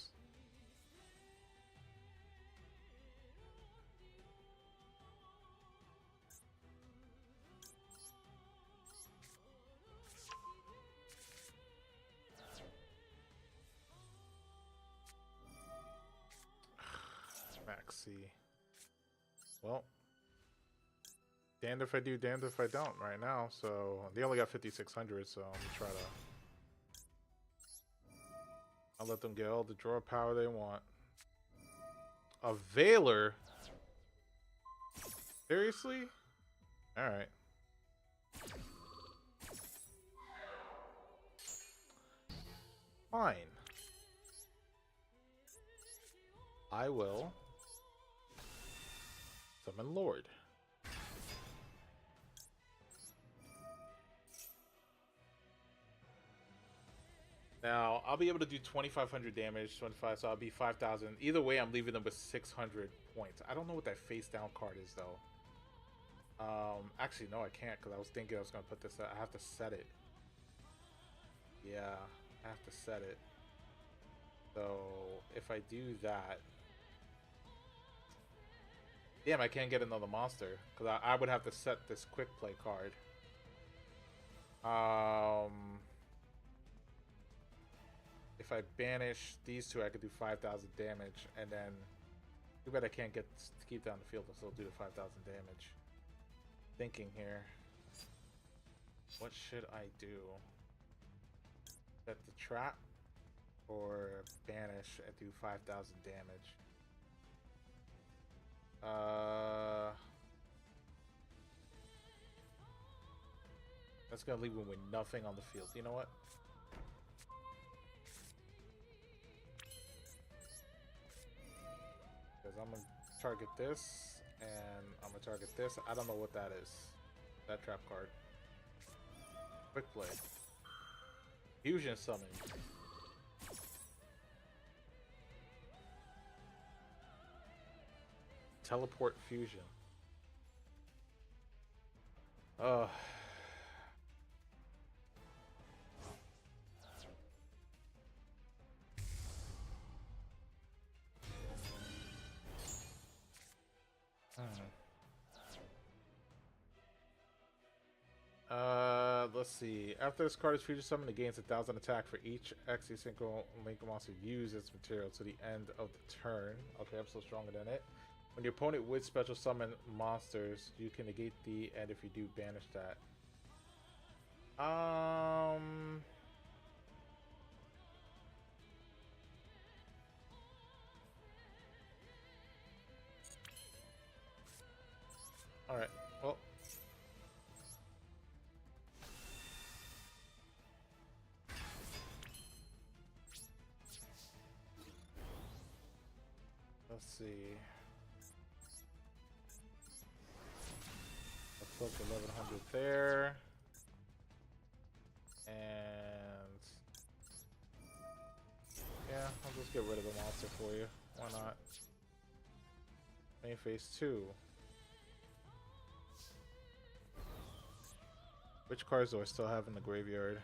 Let's see. Well, damned if I do, damned if I don't right now. So they only got 5,600, so I'm gonna try to. I'll let them get all the draw power they want. A Veiler? Seriously? Alright. Fine. I will summon Lord. Now, I'll be able to do 2,500 damage, 25, so I'll be 5,000. Either way, I'm leaving them with 600 points. I don't know what that face down card is, though. Actually, no, I can't, because I was thinking I was going to put this, I have to set it. Yeah, I have to set it. So, if I do that... Damn, I can't get another monster, because I would have to set this quick play card. If I banish these two, I could do 5,000 damage, and then too bad I can't get to keep down the field. I'll still do the 5,000 damage. Thinking here, what should I do? Set the trap or banish and do 5,000 damage? That's gonna leave him with nothing on the field. You know what? Because I'm gonna target this, and I'm gonna target this. I don't know what that is. That trap card. Quick play. Fusion summon. Teleport fusion. Let's see. After this card is fusion summoned, it gains 1,000 attack for each X synchro link monster use its material to the end of the turn. Okay, I'm still stronger than it. When your opponent would special summon monsters, you can negate the end if you do banish that. Alright, well. Let's see. Let's put 1,100 there. And yeah, I'll just get rid of the monster for you. Why not? Main phase 2. Which cards do I still have in the graveyard?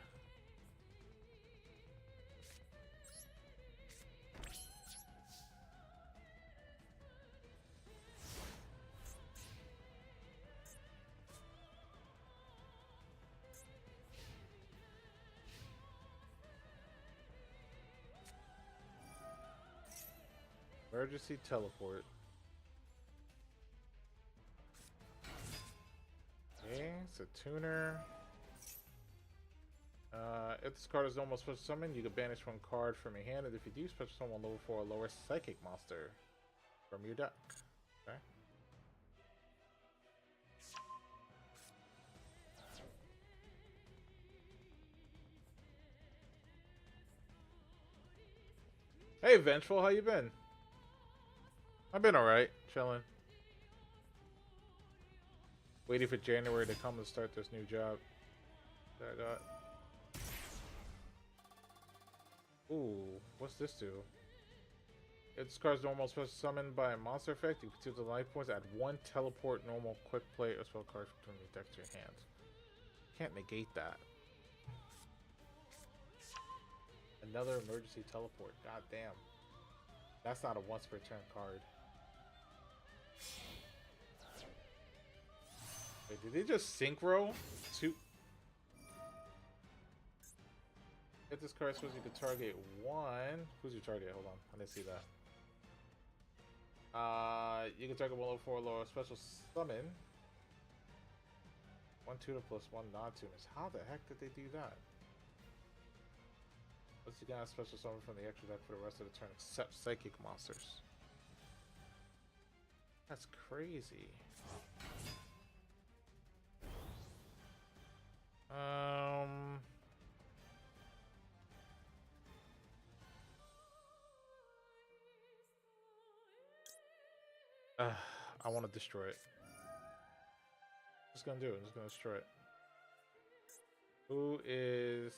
Emergency teleport. Okay, it's a tuner. If this card is almost special summon, you can banish one card from your hand, and if you do, special summon level 4 or lower psychic monster from your deck. Okay. Hey, Vengeful, how you been? I've been alright, chilling. Waiting for January to come to start this new job that I got. Ooh, what's this do? If this card's normal special summoned by a monster effect, you can choose the life points, add 1 teleport normal quick play or spell card from your deck to your hand. Can't negate that. Another emergency teleport. God damn. That's not a once per turn card. Wait, did they just synchro? Two. If this card supposed you could target 1. Who's your target? Hold on. I didn't see that. You can target 1 level 4 lower special summon. 1 tuner plus 1 non-tuners. How the heck did they do that? Let's you get a special summon from the extra deck for the rest of the turn except psychic monsters. That's crazy. I want to destroy it. Just gonna do it. I'm just gonna destroy it. Who is?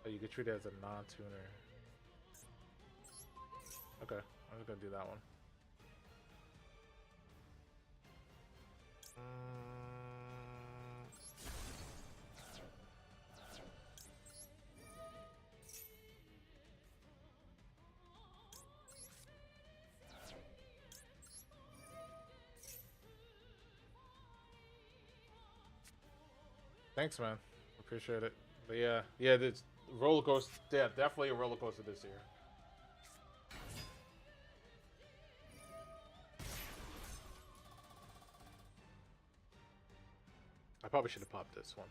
Oh, you can treat it as a non-tuner. Okay, I'm just gonna do that one. Thanks, man. Appreciate it. But yeah, it's roller coaster. Yeah, definitely a roller coaster this year. I probably should have popped this one.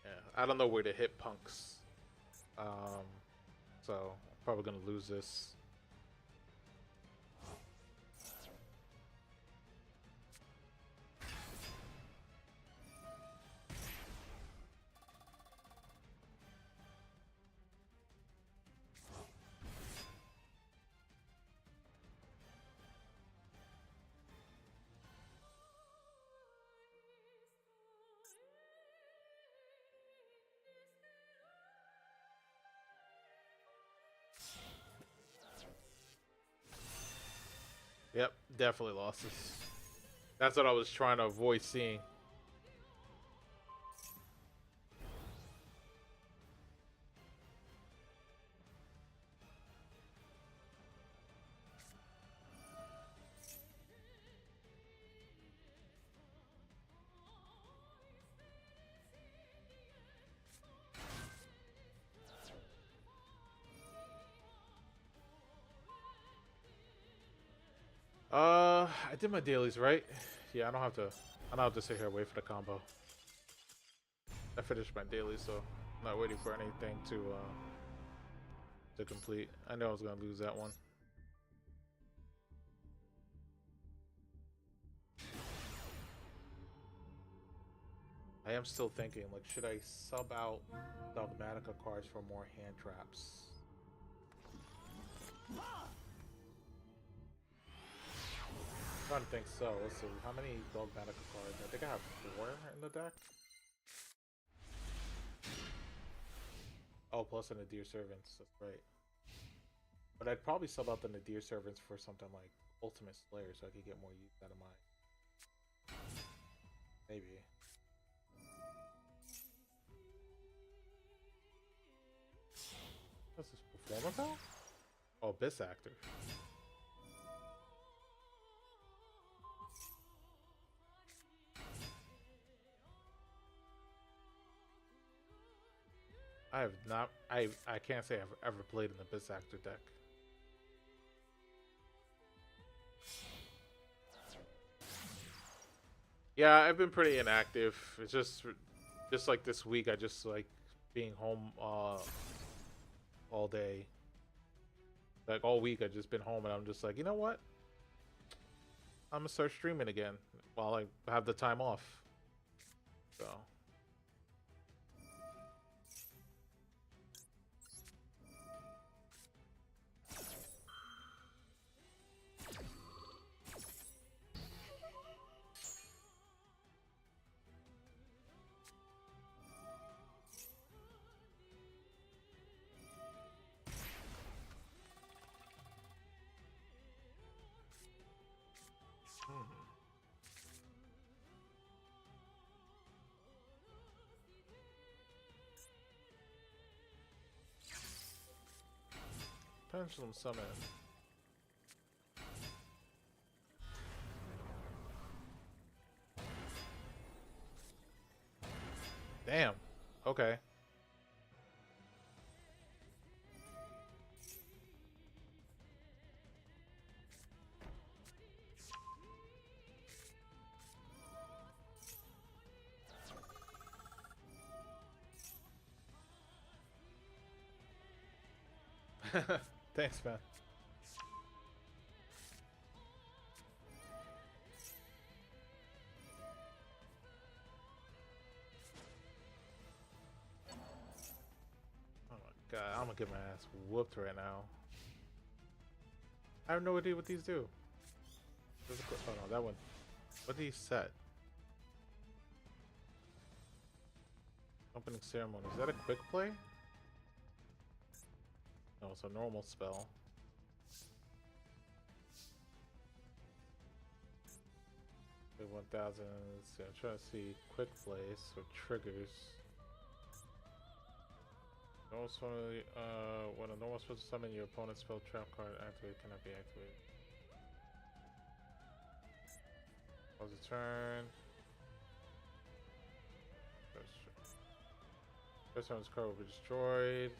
Yeah, I don't know where to hit punks. So I'm probably gonna lose this. Yep, definitely lost this. That's what I was trying to avoid seeing. I did my dailies, right? Yeah, I don't have to sit here and wait for the combo. I finished my daily, so I'm not waiting for anything to complete. I know I was gonna lose that one. I am still thinking, like, should I sub out Dogmatica cards for more hand traps? I'm trying to think so. Let's see. How many Dogmatica cards? I think I have 4 in the deck. Oh, plus the Nadir Servants. That's right. But I'd probably sub out the Nadir Servants for something like Ultimate Slayer so I could get more use out of mine. Maybe. What's this? Performer Bell? Oh, Abyss Actor. I have not. I can't say I've ever played an Abyss Actor deck. Yeah, I've been pretty inactive. It's just like this week. I just like being home all day. Like all week, I just been home, and I'm just like, you know what? I'm gonna start streaming again while I have the time off. So. Pendulum Summon. Damn. Okay. Thanks, man. Oh my god, I'm gonna get my ass whooped right now. I have no idea what these do. Oh no, that one. What did he set? Opening ceremony. Is that a quick play? No, it's a normal spell. Okay, 1000. I'm trying to see quick plays or triggers. Normal spell, when a normal spell summon your opponent's spell trap card activate cannot be activated. Pause the turn. First time this card will be destroyed.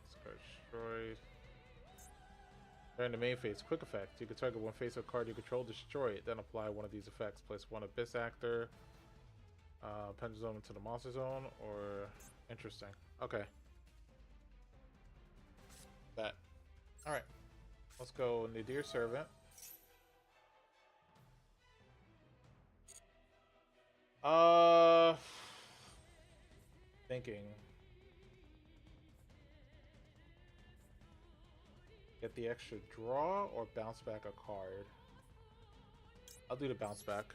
This card destroyed. During the main phase, quick effect. You can target one face of a card you control, destroy it, then apply one of these effects. Place one Abyss Actor, Pendulum into the monster zone, or interesting. Okay. That. Alright. Let's go Nadir Servant. Thinking. Get the extra draw or bounce back a card. I'll do the bounce back.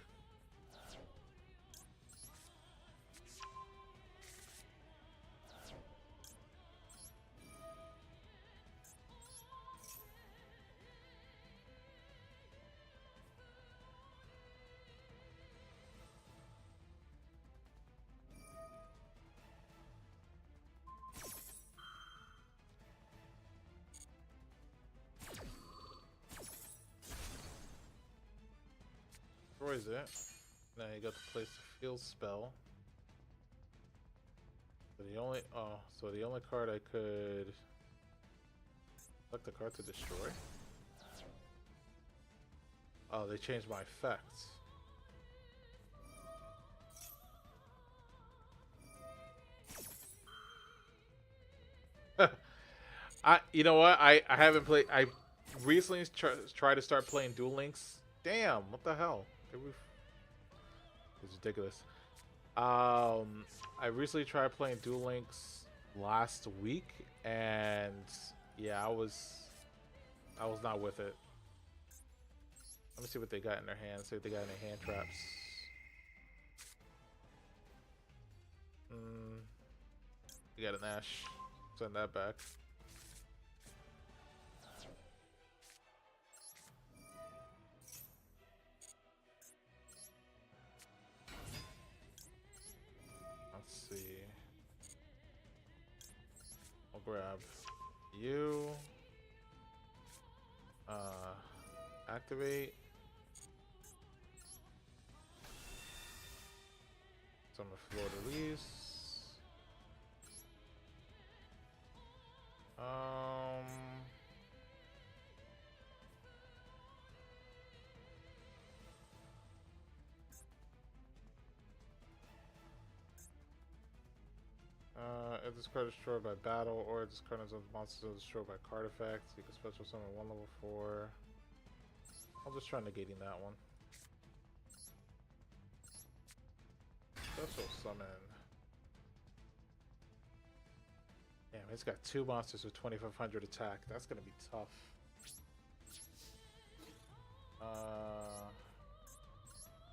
Destroys it. Now you got to place the field spell. So the only card I could select the card to destroy. Oh, they changed my effects. You know what? I haven't played. I recently tried to start playing Duel Links. Damn, what the hell? It's ridiculous. I recently tried playing Duel Links last week, and yeah, I was not with it. Let me see what they got in their hands. See what they got in their hand traps. You got an Ash. Send that back. Let's see. I'll grab you. Activate. Summon Floor Release. If this card is destroyed by battle, or if this card is monster is destroyed by card effects, you can special summon one level 4. I'll just try negating that one. Special summon. Damn, it's got 2 monsters with 2500 attack. That's gonna be tough.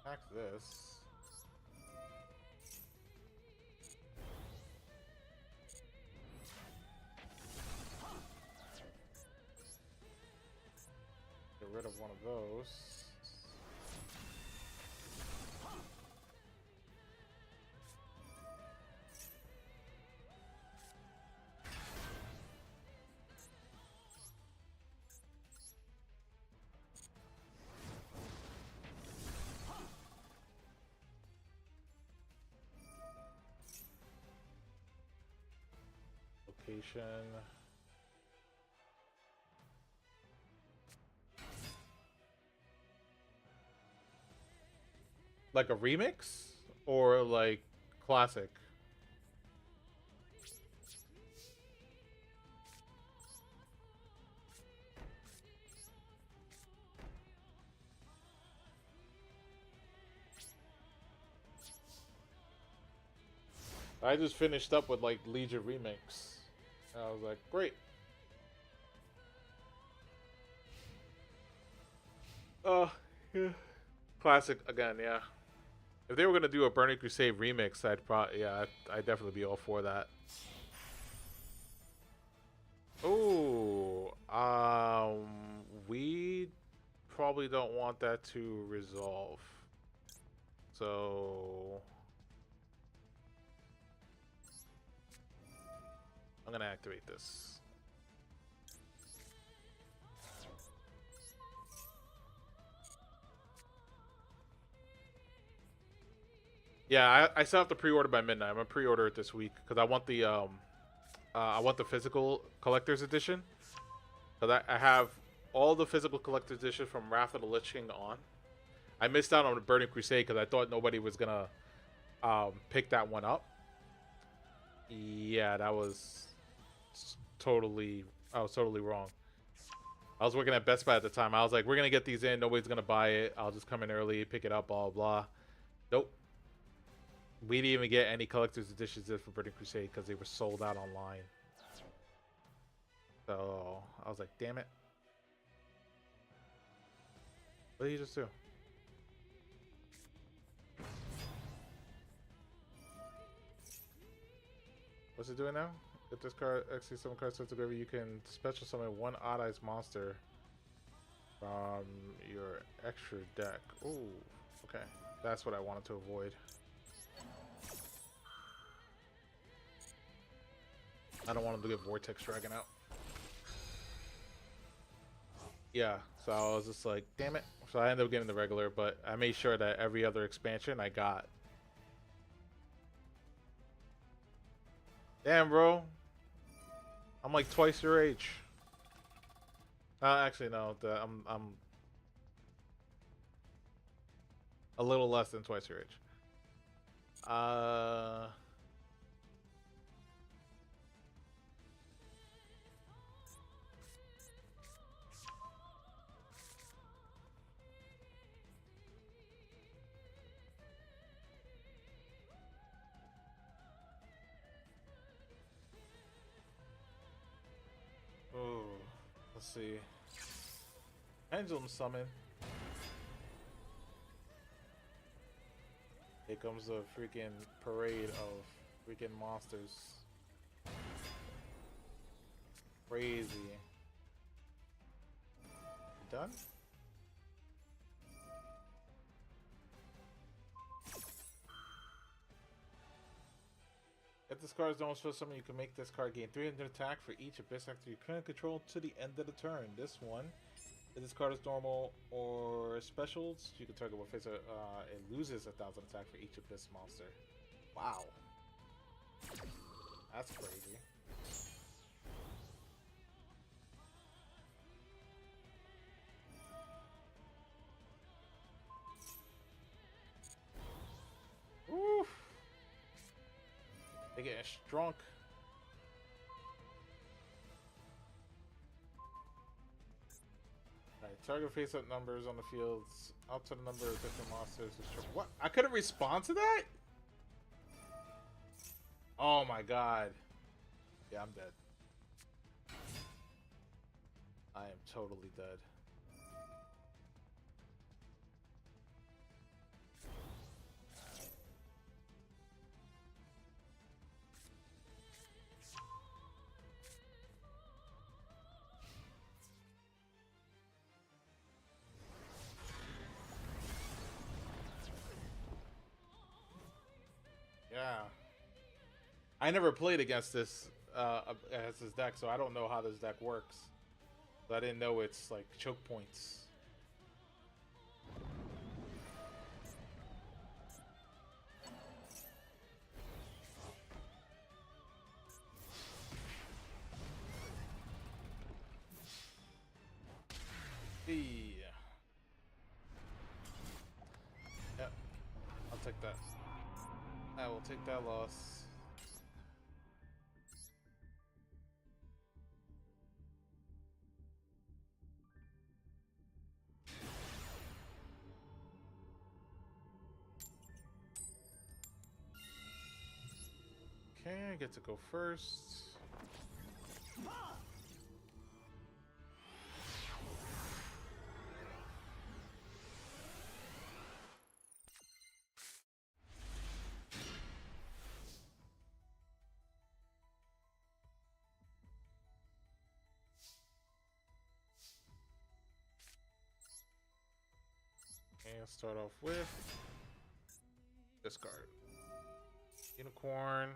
Attack this. Get rid of one of those. Location. Like a remix? Or like classic? I just finished up with like Legion Remix. And I was like, great. Yeah. Classic again, yeah. If they were gonna do a Burning Crusade remix, I'd probably, yeah, I'd definitely be all for that. Oh, we probably don't want that to resolve. So I'm gonna activate this. Yeah, I still have to pre-order by midnight. I'm gonna pre-order it this week because I want the physical collector's edition. Because I have all the physical collector's edition from Wrath of the Lich King on. I missed out on the Burning Crusade because I thought nobody was gonna pick that one up. Yeah, that was totally. I was totally wrong. I was working at Best Buy at the time. I was like, we're gonna get these in. Nobody's gonna buy it. I'll just come in early, pick it up, blah blah. Nope. We didn't even get any collector's editions for Burning Crusade because they were sold out online. So I was like, damn it. What did you just do? What's it doing now? If this card actually summon cards to the you can special summon one odd eyes monster from your extra deck. Ooh, okay. That's what I wanted to avoid. I don't want him to get Vortex Dragon out. Yeah, so I was just like, damn it. So I ended up getting the regular, but I made sure that every other expansion I got. Damn, bro. I'm like twice your age. Actually, no. I'm a little less than twice your age. Oh, let's see. Pendulum Summon. Here comes the freaking parade of freaking monsters. Crazy. Done? If this card is don't show something, you can make this card gain 300 attack for each Abyss actor you currently control to the end of the turn. This one, if this card is normal or specials, you can target one face. It loses 1,000 attack for each Abyss monster. Wow, that's crazy. Oof. They get strong. Alright, target face-up numbers on the fields up to the number of different monsters. What? I couldn't respond to that? Oh my god. Yeah, I'm dead. I am totally dead. Yeah. I never played against this as this deck, so I don't know how this deck works. But I didn't know it's like choke points. Yeah. Yep. I'll take that. I will take that loss. Okay, I get to go first. And start off with this card. Unicorn.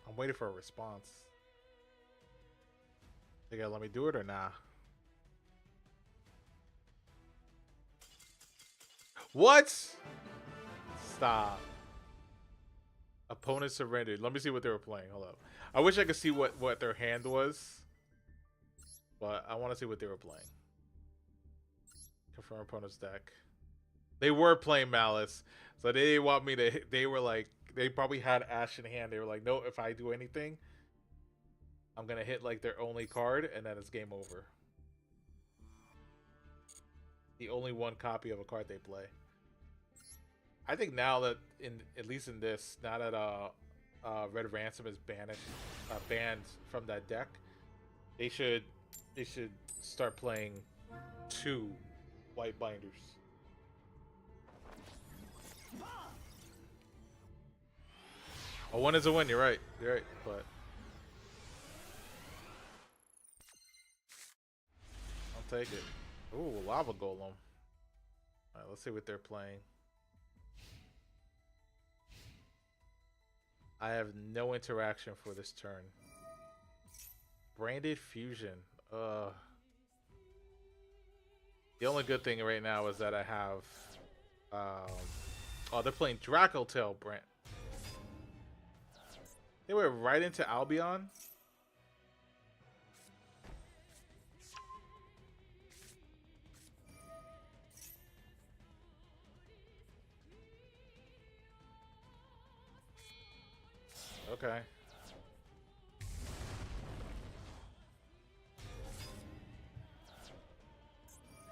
I'm waiting for a response. They gotta let me do it or nah? What? Stop. Opponent surrendered. Let me see what they were playing. Hold up. I wish I could see what their hand was. But I want to see what they were playing. Confirm opponent's deck. They were playing Malice. So they didn't want me to... They were like... They probably had Ash in hand. They were like, no, if I do anything, I'm going to hit like their only card and then it's game over. The only one copy of a card they play. I think now that, at least in this, now that Red Ransom is banned from that deck, they should start playing 2 white binders. A 1 is a win. You're right. You're right, but I'll take it. Ooh, Lava Golem. All right, let's see what they're playing. I have no interaction for this turn. Branded Fusion. The only good thing right now is that I have... oh, they're playing Dracotail Brand. They went right into Albion. Okay.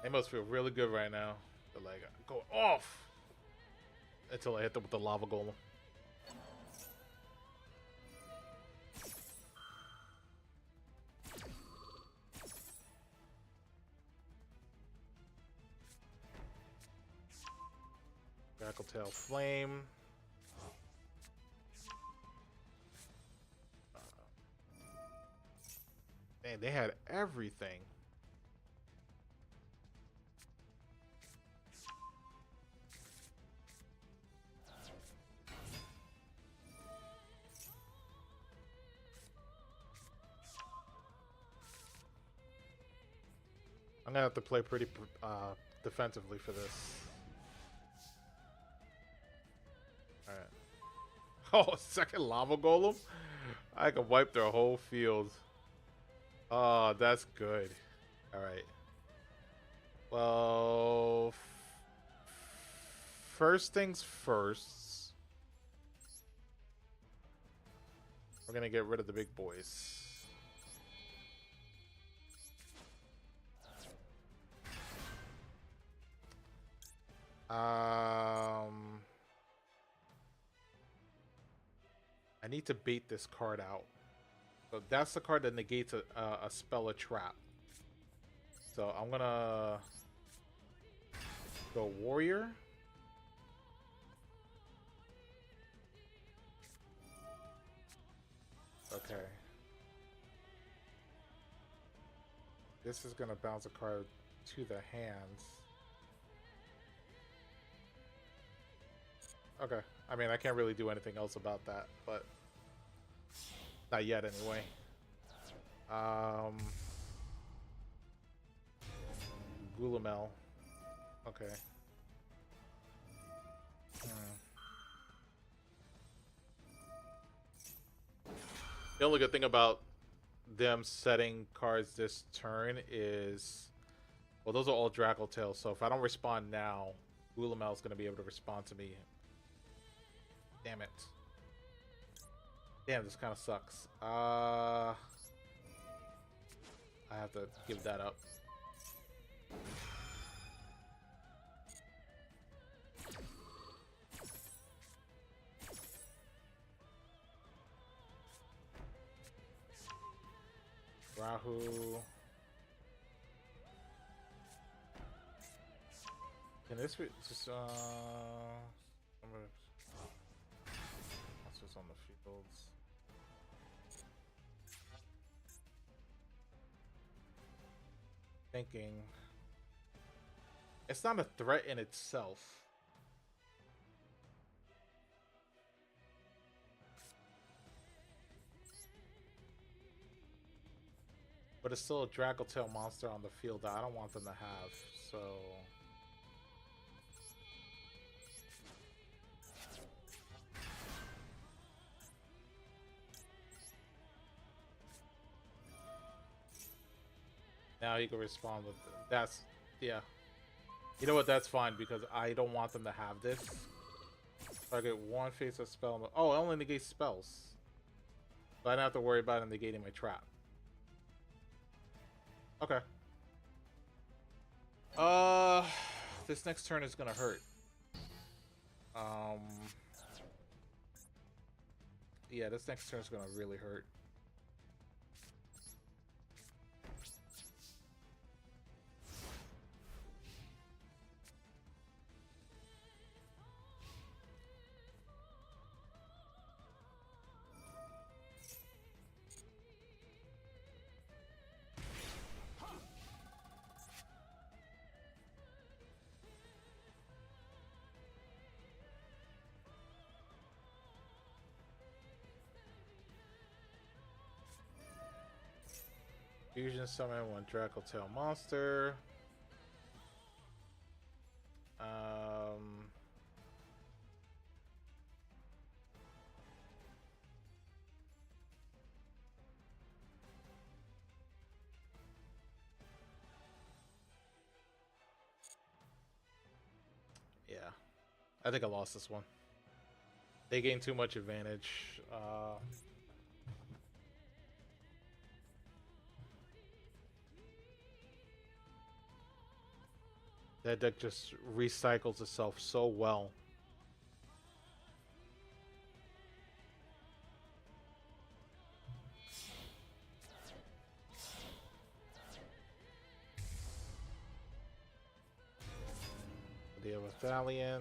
They must feel really good right now. They're like, go off! Until I hit them with the Lava Golem. Dracotail Flame. Man, they had everything. I'm gonna have to play pretty defensively for this. Alright. Oh, second Lava Golem? I can wipe their whole field. Oh, that's good. Alright. Well... First things first. We're gonna get rid of the big boys. I need to bait this card out. So that's the card that negates a spell or trap. So I'm gonna go Warrior. Okay. This is gonna bounce a card to the hands. Okay. I mean, I can't really do anything else about that, but not yet anyway. Gulamel. Okay. The only good thing about them setting cards this turn is, well, those are all Dracotails, so if I don't respond now, Ulamel's gonna be able to respond to me. Damn it. Damn, this kind of sucks. I have to give that up. Rahu. Can this be just monsters on the fields? Thinking it's not a threat in itself. But it's still a Dracul-tail monster on the field that I don't want them to have, so... Now he can respond with... That's... Yeah. You know what? That's fine, because I don't want them to have this. So I get one face of spell... Oh, it only negates spells. So I don't have to worry about it negating my trap. Okay. This next turn is gonna hurt. Yeah, this next turn is gonna really hurt. Fusion summon one Dracul-tail monster. Yeah, I think I lost this one. They gained too much advantage. That deck just recycles itself so well. They have a Thalion.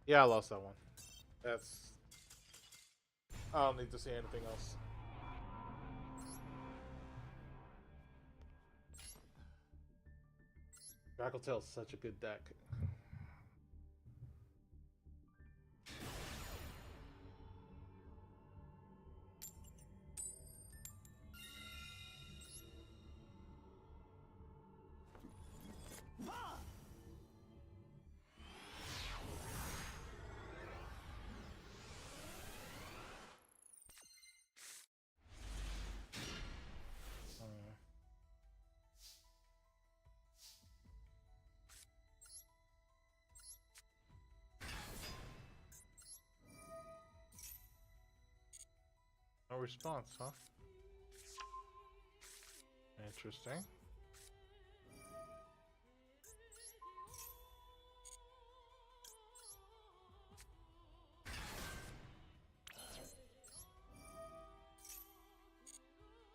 Yeah, I lost that one. That's... I don't need to say anything else. Dracul-tail is such a good deck. No response, huh? Interesting.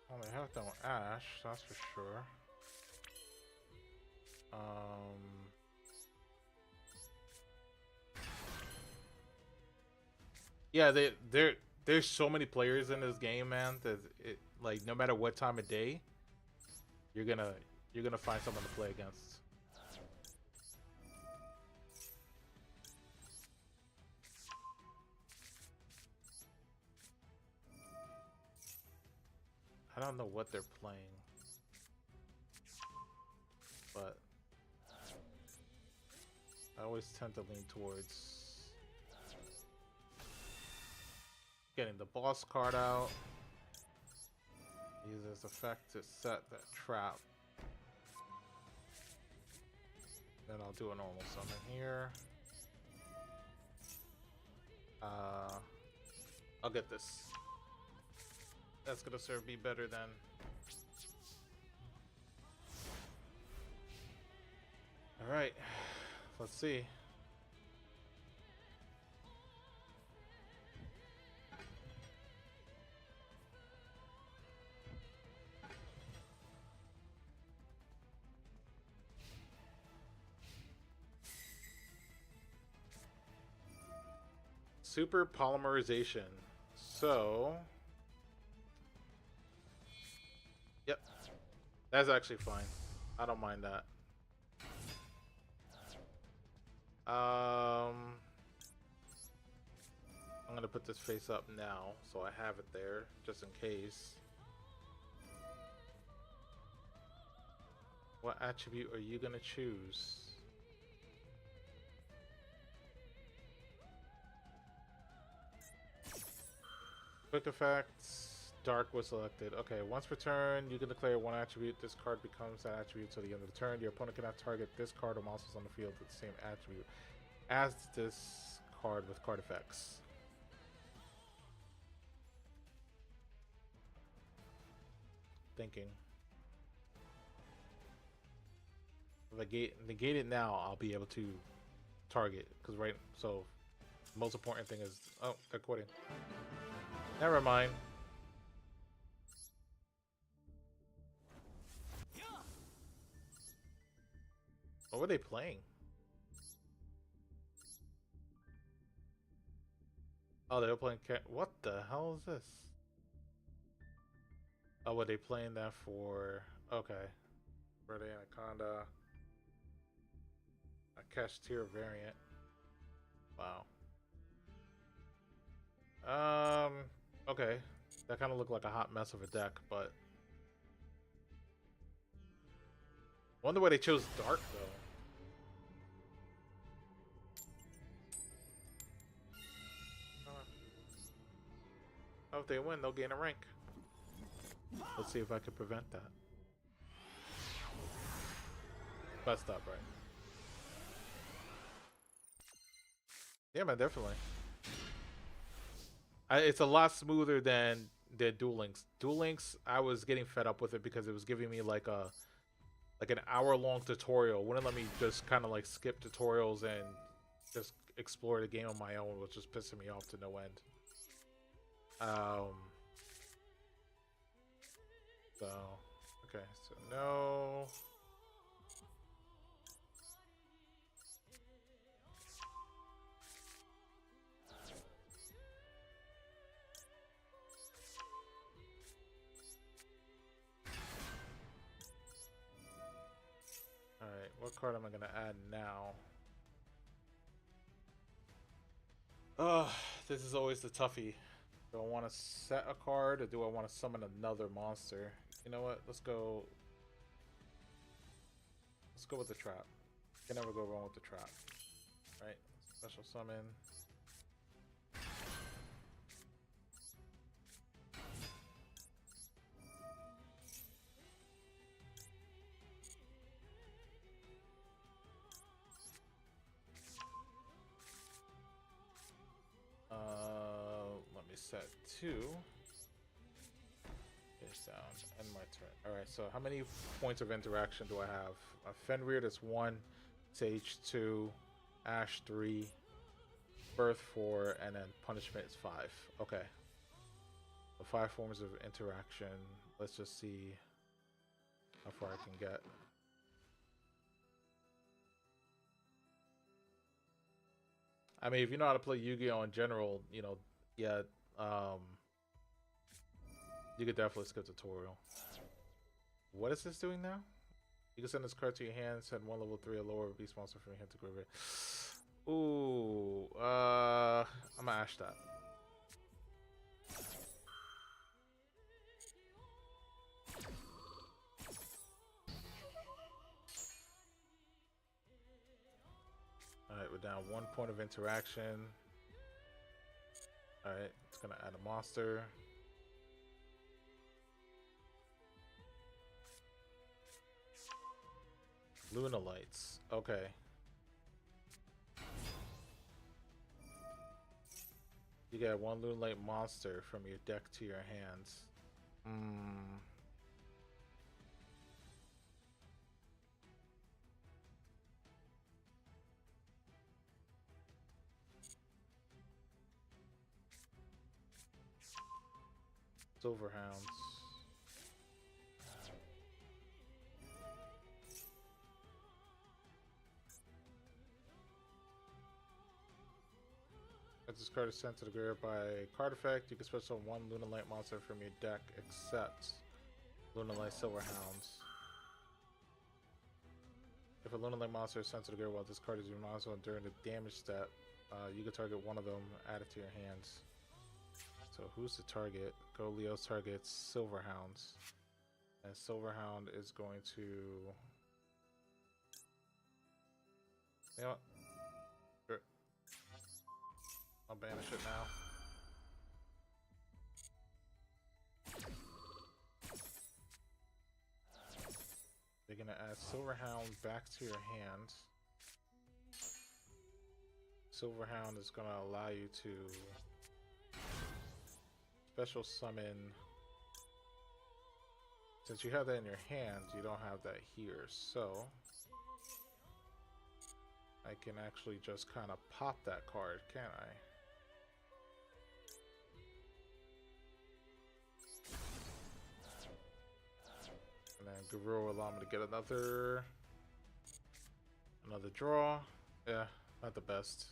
Well, they have done with Ash, that's for sure. Yeah, there's so many players in this game, man, that it, like, no matter what time of day, you're gonna find someone to play against. I don't know what they're playing, but I always tend to lean towards getting the boss card out. Use this effect to set that trap. Then I'll do a normal summon here. I'll get this. That's gonna serve me better than. All right, let's see. Super polymerization. So, yep, that's actually fine. I don't mind that. I'm gonna put this face up now, so I have it there just in case. What attribute are you gonna choose? Quick effects, dark was selected. Okay, once per turn, you can declare one attribute. This card becomes that attribute till the end of the turn. Your opponent cannot target this card or monsters on the field with the same attribute as this card with card effects. Thinking. If I negate it now, I'll be able to target. Because right, so the most important thing is, oh, they're quitting. Never mind. What were they playing? Oh, they were playing. What the hell is this? Oh, were they playing that for? Okay. Verde Anaconda. A Cashier variant. Wow. Okay. That kind of looked like a hot mess of a deck, but wonder why they chose Dark though. Oh, if they win, they'll gain a rank. Let's see if I can prevent that. Best up, right? Yeah, man, definitely. It's a lot smoother than Duel Links. Duel Links, I was getting fed up with it because it was giving me like an hour-long tutorial. Wouldn't let me just kind of like skip tutorials and just explore the game on my own, which was pissing me off to no end. So okay, so no. Alright, what card am I gonna add now? This is always the toughie. Do I want to set a card or do I want to summon another monster? You know what? Let's go with the trap. You can never go wrong with the trap. Right? Special summon. Let me set 2. Face down, end my turn. Alright, so how many points of interaction do I have? Fenrir is 1, Sage 2, Ash 3, Birth 4, and then Punishment is 5. Okay. So 5 forms of interaction. Let's just see how far I can get. I mean, if you know how to play Yu-Gi-Oh! In general, you know, yeah, you could definitely skip tutorial. What is this doing now? You can send this card to your hand, send one level 3 or lower beast monster from your hand to graveyard. Ooh, I'm gonna ash that. 1 point of interaction. Alright, it's gonna add a monster. Luna Lights. Okay. You get 1 Luna Light monster from your deck to your hands. Silverhounds. As this card is sent to the graveyard by card effect, you can special 1 Luna Light monster from your deck except Luna Light Silverhounds. If a Luna Light monster is sent to the graveyard while this card is your monster during the damage step, you can target one of them, add it to your hands. So who's the target? Go Leo's targets Silverhounds. And Silverhound is going to... You know what? Sure. I'll banish it now. You're gonna add Silverhound back to your hand. Silverhound is gonna allow you to special summon. Since you have that in your hand, you don't have that here, so I can actually just kind of pop that card, can't I? And then Guru will allow me to get another draw. Yeah, not the best.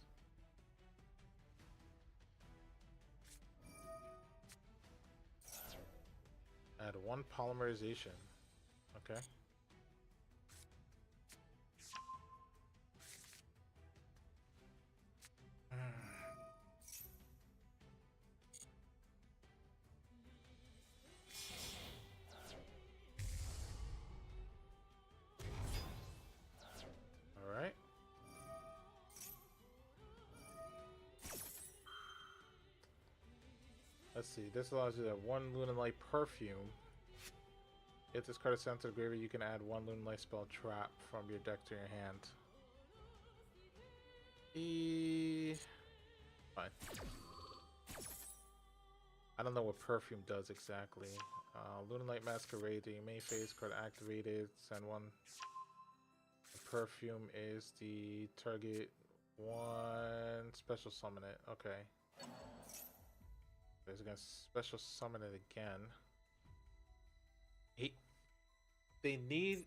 Add 1 polymerization. Okay. Alright. Let's see, this allows you to have 1 Luna Light Perfume. If this card is sent to the graveyard, you can add 1 Luna Light spell trap from your deck to your hand. Fine. I don't know what Perfume does exactly. Luna Light Masquerade, the main phase card activated, send 1. The Perfume is the target 1, special summon it. Okay. He's gonna special summon it again. They need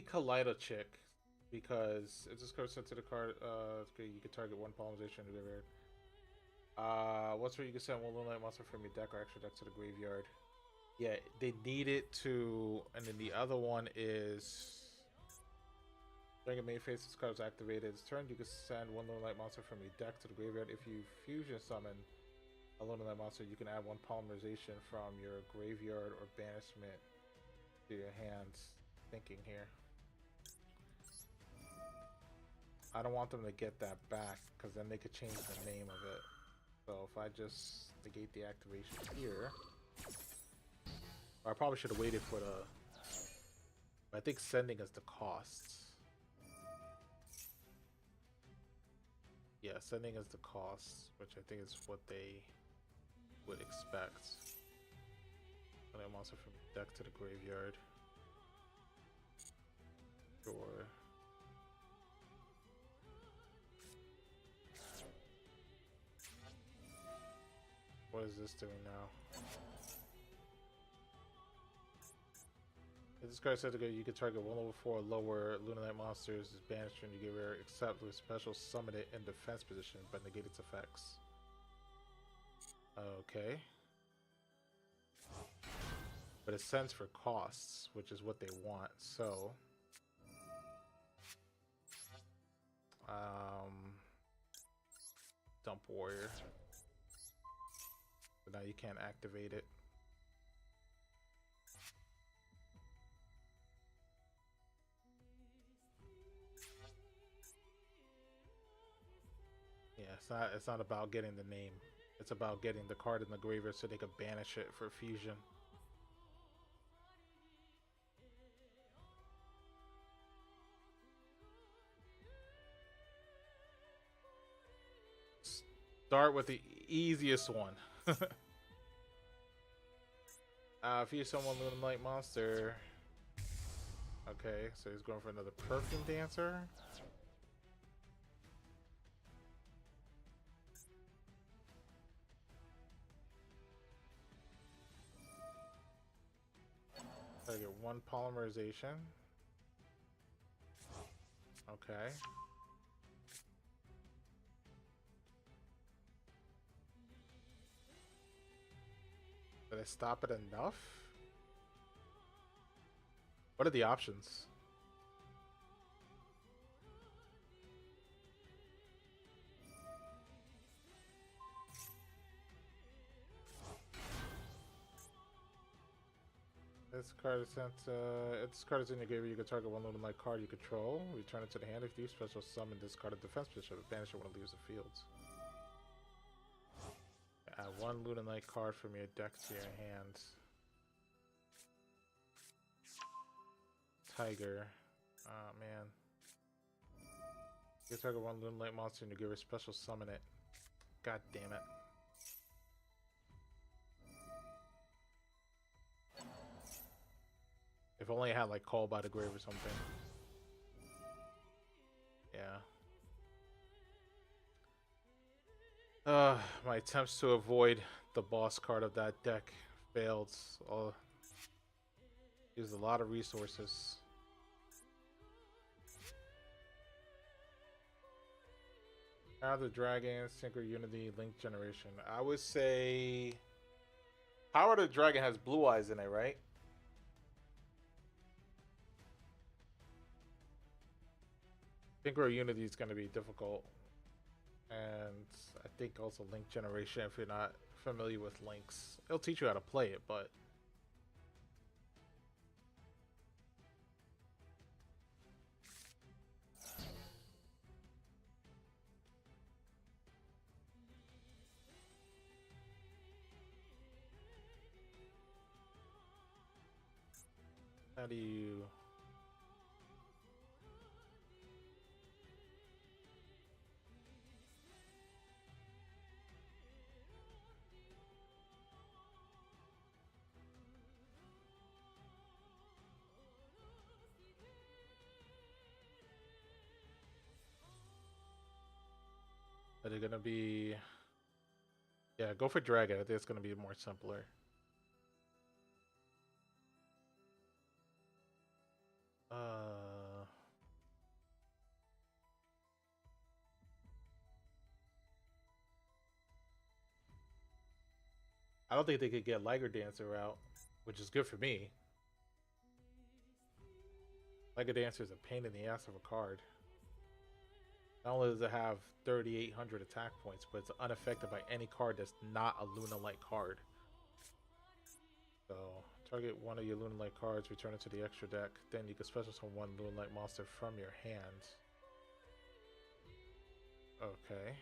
Kaleido Chick because if this card sent to the card, you can target 1 polymerization in the graveyard. What's where you can send 1 Luna Light monster from your deck or extra deck to the graveyard. Yeah, they need it to, and then the other one is during a main phase, this card is activated. This turn, you can send 1 Luna Light monster from your deck to the graveyard. If you fusion summon a Luna Light monster, you can add 1 polymerization from your graveyard or banishment to your hands. Thinking here. I don't want them to get that back because then they could change the name of it. So if I just negate the activation here, or I probably should have waited for the. I think sending is the cost. Yeah, sending is the cost, which I think is what they would expect. Sending a monster from deck to the graveyard. Sure. What is this doing now? If this card said to go, you can target 1 level 4 or lower Luna Light monsters is banished when you get rare, except with special summon it in defense position, but negate its effects. Okay. But it sends for costs, which is what they want, so dump warrior. But now you can't activate it. It's not about getting the name. It's about getting the card in the graveyard so they can banish it for fusion. Start with the easiest one. If he's someone Lunar Light monster. Okay, so he's going for another Perfume Dancer. I get one polymerization. Okay. Did I stop it enough? What are the options? This card is sent. If this card is in your graveyard, you can target one Lunar Light card you control. Return it to the hand. If you special summon this card of defense position, banish it when it leaves the field. Add one Lunar Light card from your deck to your hand. Tiger. Oh man. You can target one Lunar Light monster and you give her special summon it. God damn it. If only I had like Call by the Grave or something. Yeah. My attempts to avoid the boss card of that deck failed. Used a lot of resources. Power of the Dragon, Synchro Unity, Link Generation. I would say Power of the Dragon has blue eyes in it, right? Synchro Unity is going to be difficult. And I think also Link Generation, if you're not familiar with links. It'll teach you how to play it, but how do you... Are they gonna be... Yeah, go for Dragon. I think it's gonna be more simpler. I don't think they could get Liger Dancer out, which is good for me. Liger Dancer is a pain in the ass of a card. Not only does it have 3,800 attack points, but it's unaffected by any card that's not a Luna Light card. So, target one of your Luna Light cards, return it to the extra deck. Then you can special summon one Luna Light monster from your hand. Okay.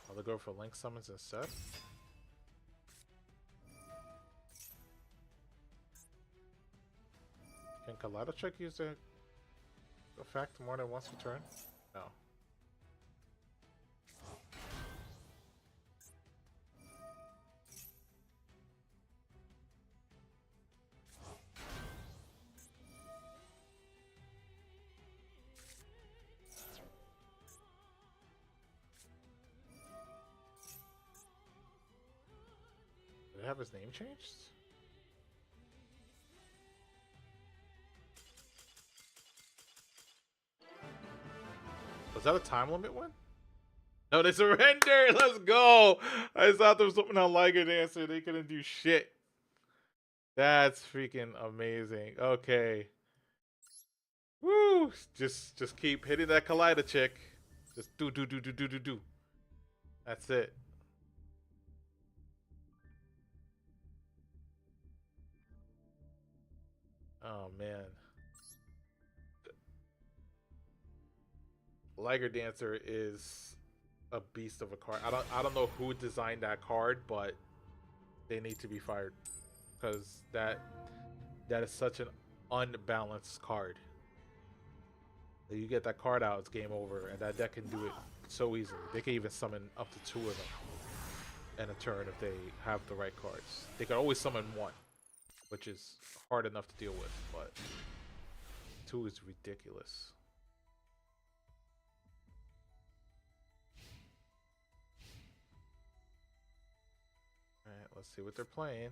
I'll go for Link Summons instead. Can Kaleido Check use the effect more than once per turn? No. Did it have his name changed? Was that a time limit one? No, they surrender. Let's go. I thought there was something on Liger Dancer. They couldn't do shit. That's freaking amazing. Okay. Woo! Just keep hitting that Kaleido Check. Just do. That's it. Oh man. Liger Dancer is a beast of a card. I don't know who designed that card, but they need to be fired because that is such an unbalanced card. You get that card out, it's game over, and that deck can do it so easily. They can even summon up to 2 of them in a turn if they have the right cards. They can always summon 1, which is hard enough to deal with, but 2 is ridiculous. Alright, let's see what they're playing.